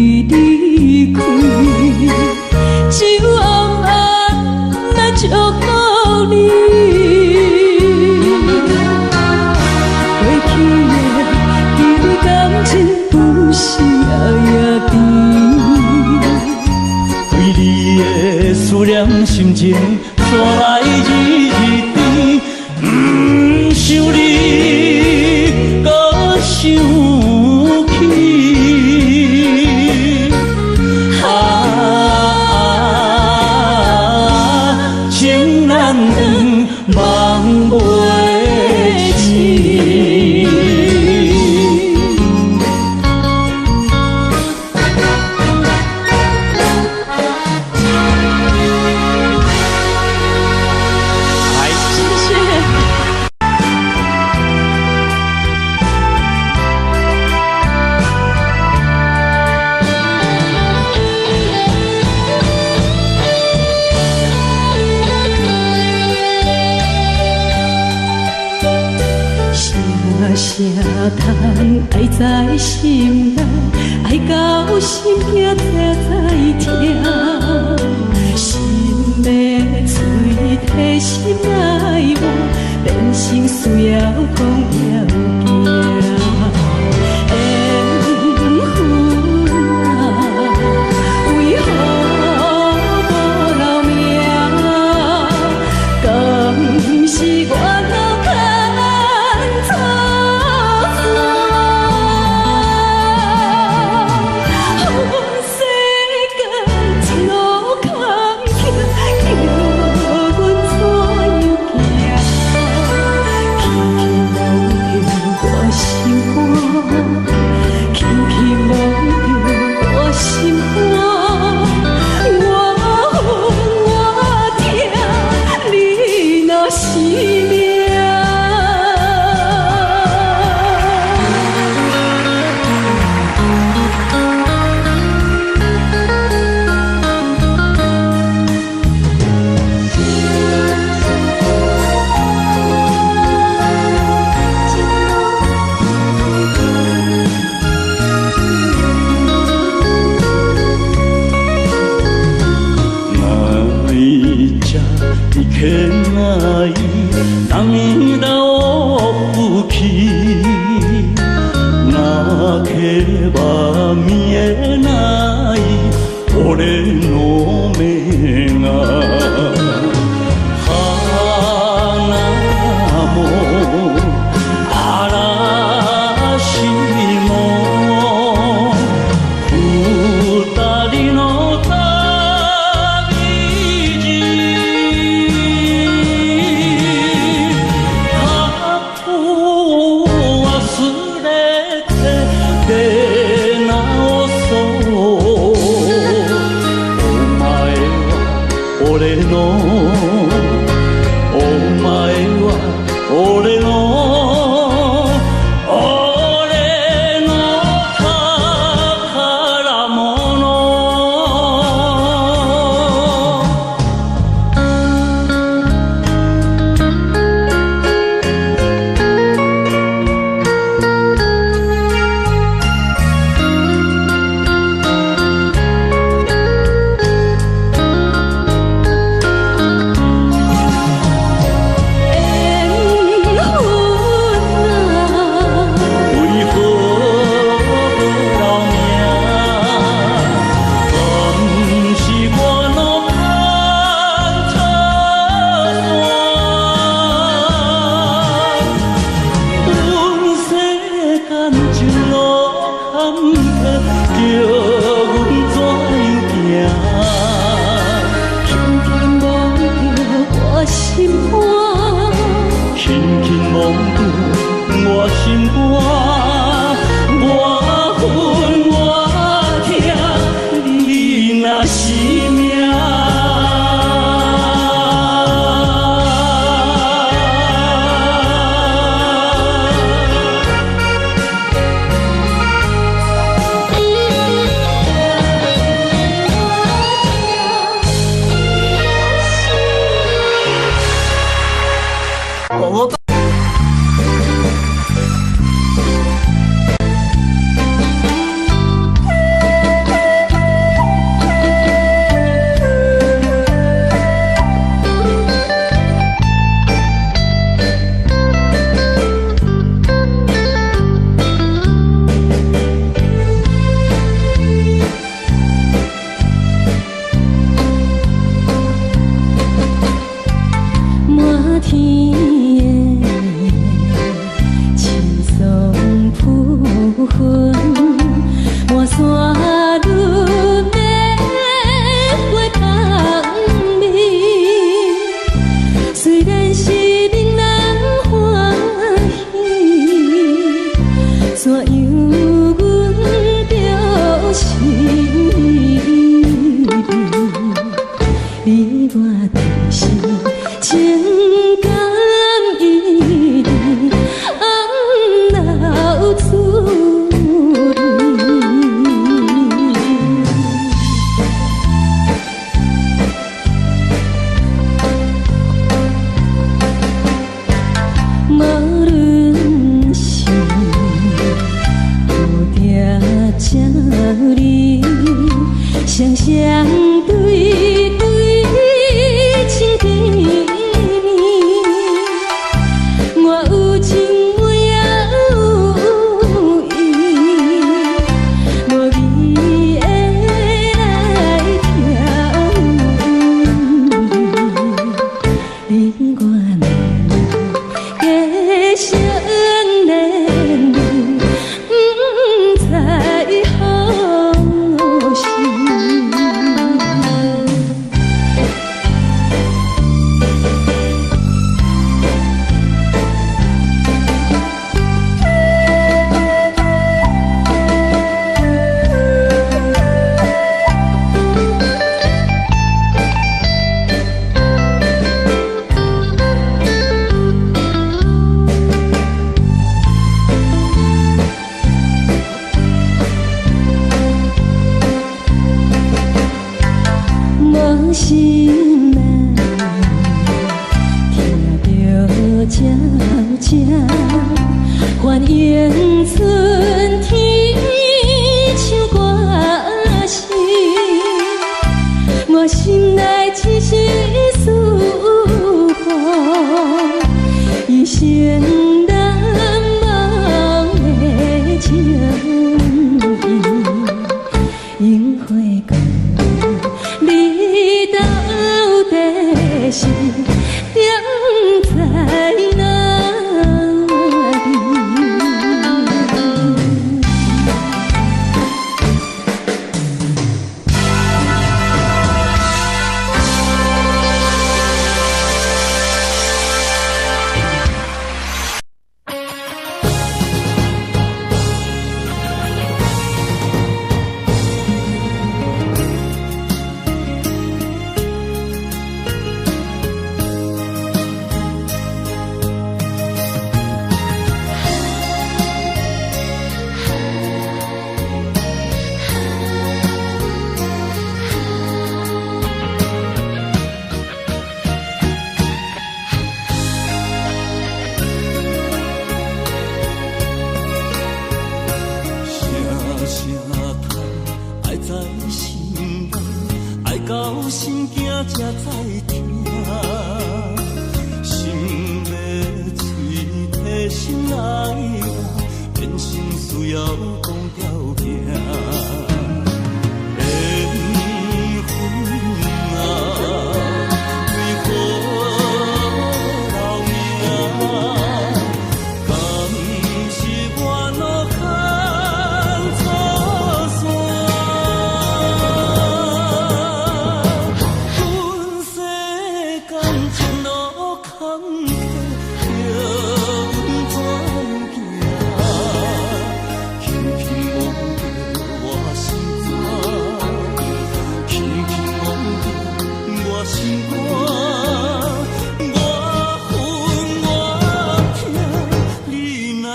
开，只有暗暗来祝福你。过去的彼此感情有时也甜，为你的思念心情带来日甜，不想你搁想起。情难断，梦袂醒。啥通爱在心内，爱到心惊痛在疼，心要碎体心爱我，变成需要讲要行。缘分啊，为何无留名？敢是我脑牵错？阮着心你我就是情感一定红流出无论是有定这里双双对对情甜蜜，我有情我也有意，无味的来调你我恋加成恋人，不知何时。无心难，听着悄悄幻影春天唱歌声，我心内只是思慕，一生难忘的情意，樱花光。你到底是踮在哪里？到心惊才知听，心要嘴替心爱我，变心需要讲条件。缘分啊，为何留命？敢是我路坎错线？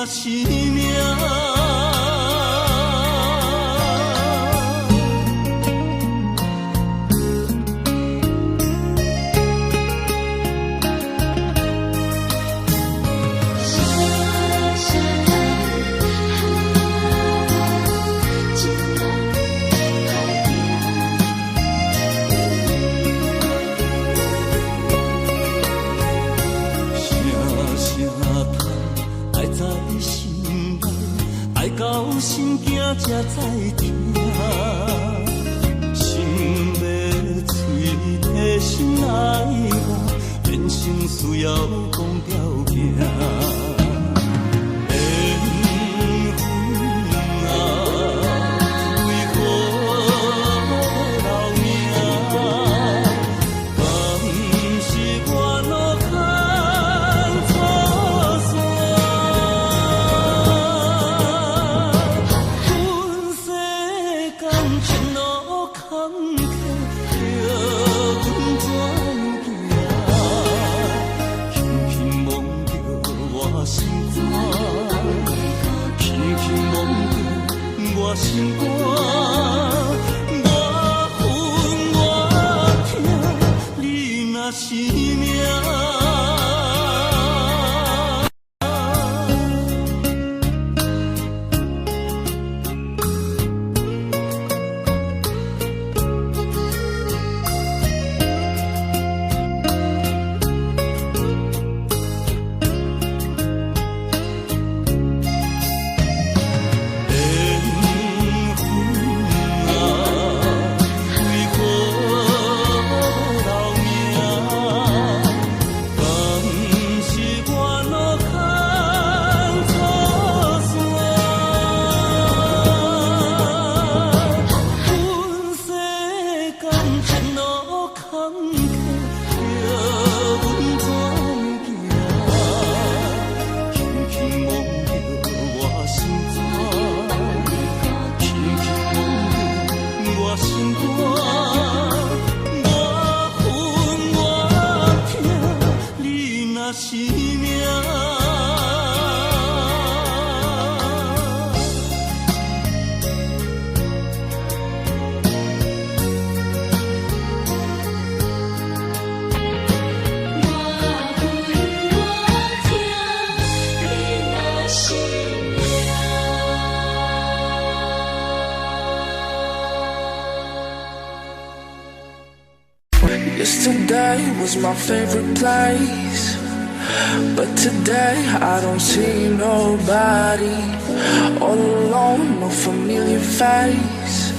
是命。到心惊才知听，心要嘴替心爱我，变成需要讲条件。心肝，我恨我痛，你若是命。Yesterday was my favorite place, but today I don't see nobody. All alone, no familiar face.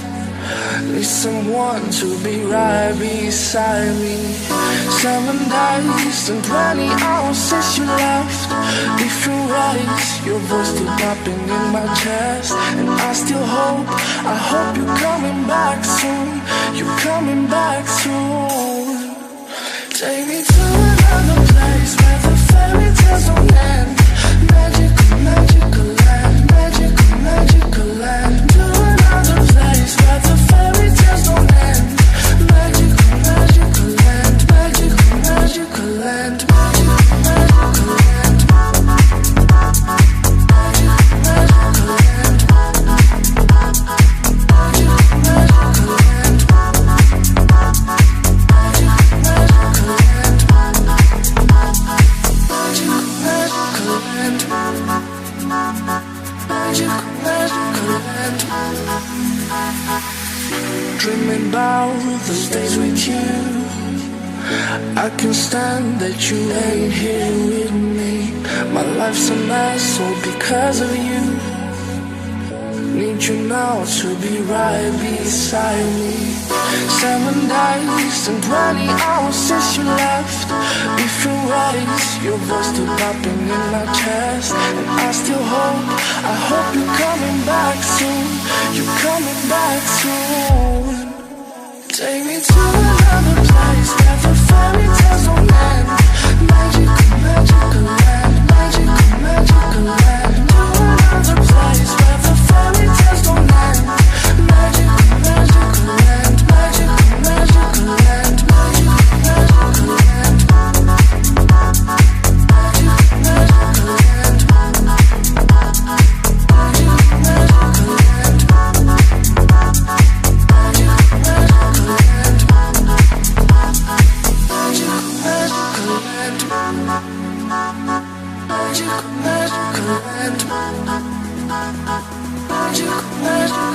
Need someone to be right beside me. 7 days and 20 hours since you left. Different ways, your voice still popping in my chest. And I still hope, I hope you're coming back soon. You're coming back soon. Take me to another place where the fairy tales don't end. Magical, magical land, magical, magical land. To another place where the fairy tales don't end. Magical, magical land, magical, magical land, magical, magical land. Magical, magical land. Magical, magical land. Dreaming about those days with you. I can't stand that you ain't here with me. My life's a mess all because of you. Need you now to be right beside me. 7 days and 20 hours since you left. Different ways, your voice still popping in my chest. And I still hope, I hope you're coming back soon. You're coming back soon. Take me to another place where the fairy tales don't end. Magical, magical land, magical, magical land. To another place where the fairy tales don't end. Magical, magical land, magical, magical land, magical, magical land. Magical, magical land. Magical, magical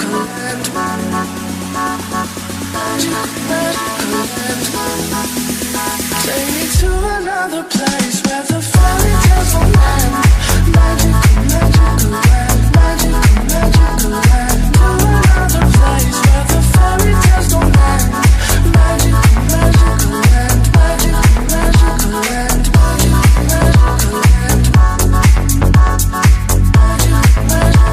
land. Take me to another place where the fairy tales don't end. Magical, magical land, magical, magical land. To another place where the fairy tales don't end. Magical, magical land, magical, magical land, magical, magical land. Magical, magical land. Magical, magical land.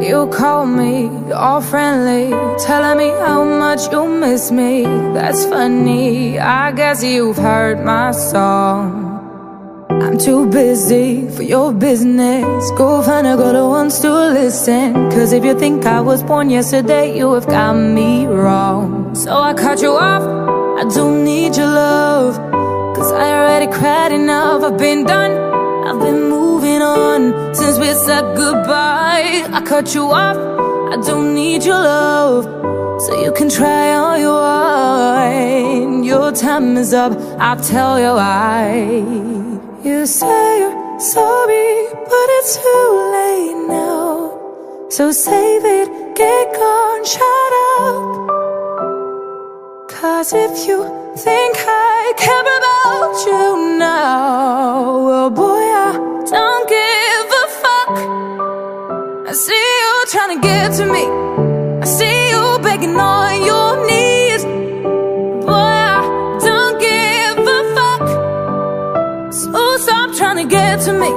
You call me all friendly, telling me how much you miss me. That's funny, I guess you've heard my song. I'm too busy for your business. Go find a girl who wants to listen. Cause if you think I was born yesterday, you have got me wrong. So I cut you off, I don't need your love. Cause I already cried enough, I've been done, I've been moving on since we said goodbye. I cut you off, I don't need your love. So you can try all you want. Your time is up, I'll tell you why. You say you're sorry, but it's too late now. So save it, get gone, shut up. Cause if you think I care about you now, well boy, I don't give a fuck. I see you trying to get to me, I see you begging on your knees. Boy, I don't give a fuck. So stop trying to get to me,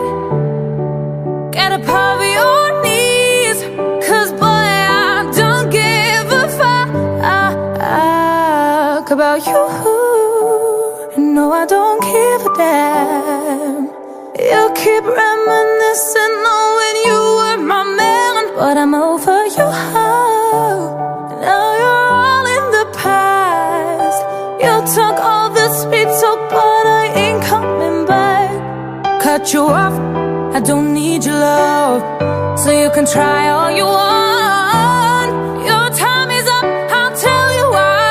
get up off your knees. Cause boy, I don't give a fuck about you. No, I don't give a damn. You keep reminiscing on when you were my man, but I'm over you. Now you're all in the past. You took all the sweet talk, but I ain't coming back. Cut you off, I don't need your love. So you can try all you want. Your time is up, I'll tell you why.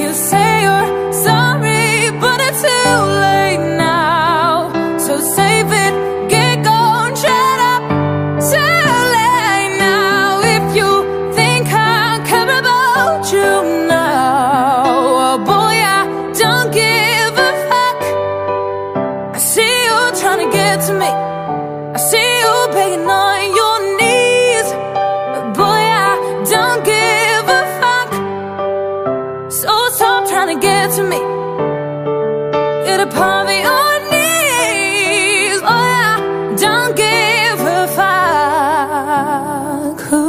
You say you're sorry, but it's too late now. So save it, get gone, shut up. Too late now. If you think I care about you now, oh boy, I don't give a fuck. I see you trying to get to me, I see you begging on your knees. But boy, I don't give a fuck. So stop trying to get to me, get up on your knees. Boy, I don't give a fuck. Ooh.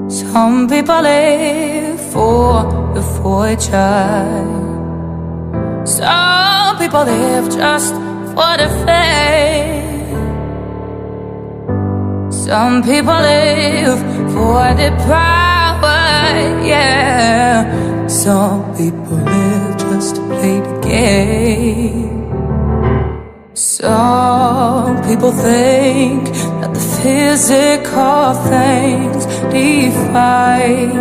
Some people live for the fortune. Some people live just for the fame. Some people live for the power, yeah. Some people live just to play the game. Some people think that the physical things define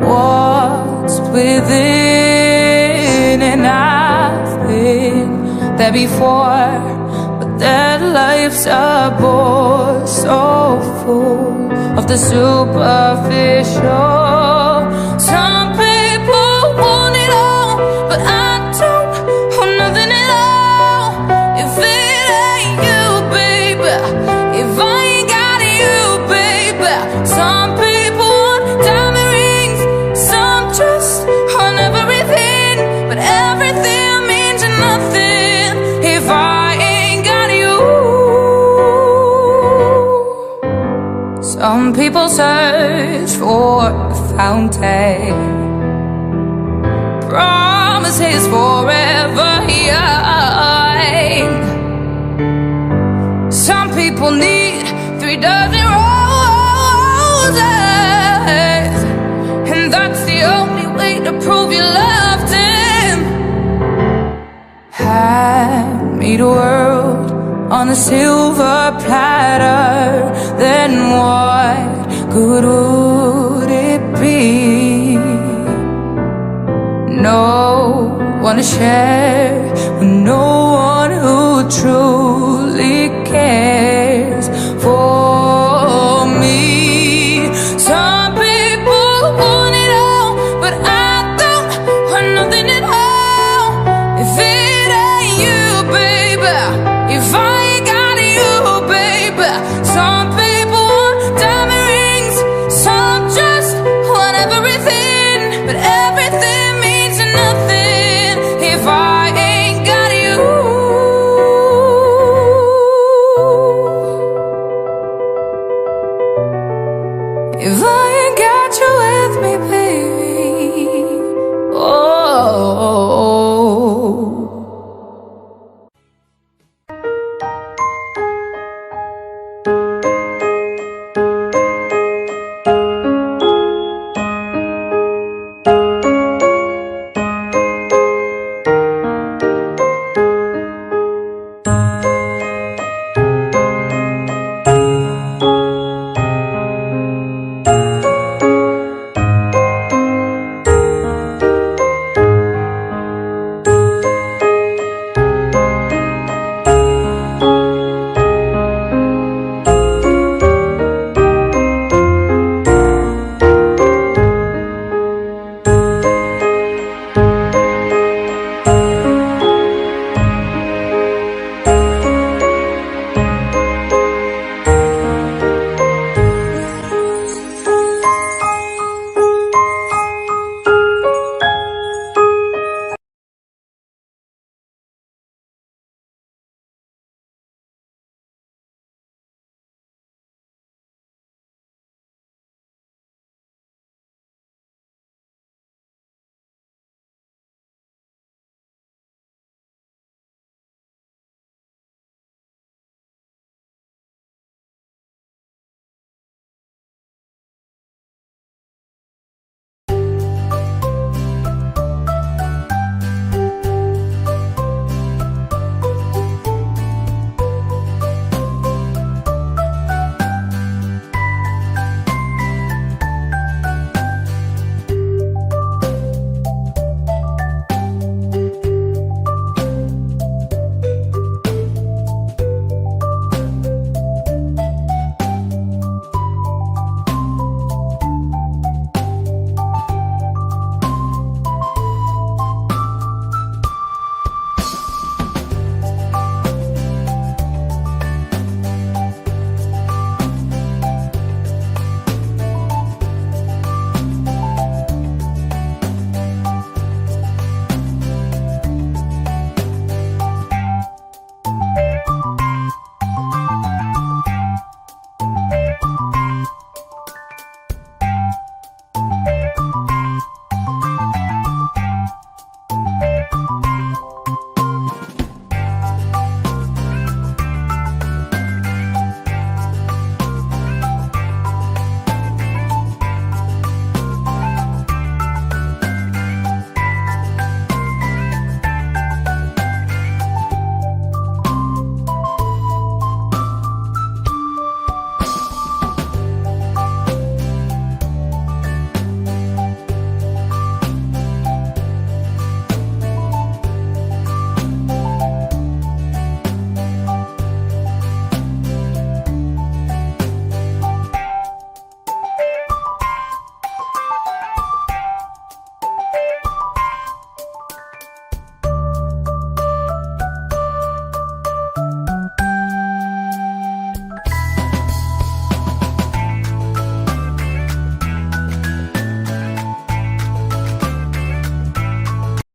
what's within. And I've been there before, but their lives are bored, so full of the superficial. Some people want it all, but I don't want nothing at all. If it ain't you, baby, if I ain't got you, baby. Some people want diamond rings, some just want everything, but everything means nothing if I ain't got you. Some people search for a fountain, promises forever young. Some people need 3 dozen roses, and that's the only way to prove you loved him. Hand me the world on a silver platter, then what good would it be? No one to share with no one who truly cares for me. Some people want it all, but I don't want nothing at all. If it ain't you, baby, if I ain't got you, baby. Some people want diamond rings, some just want everything, but everything means If I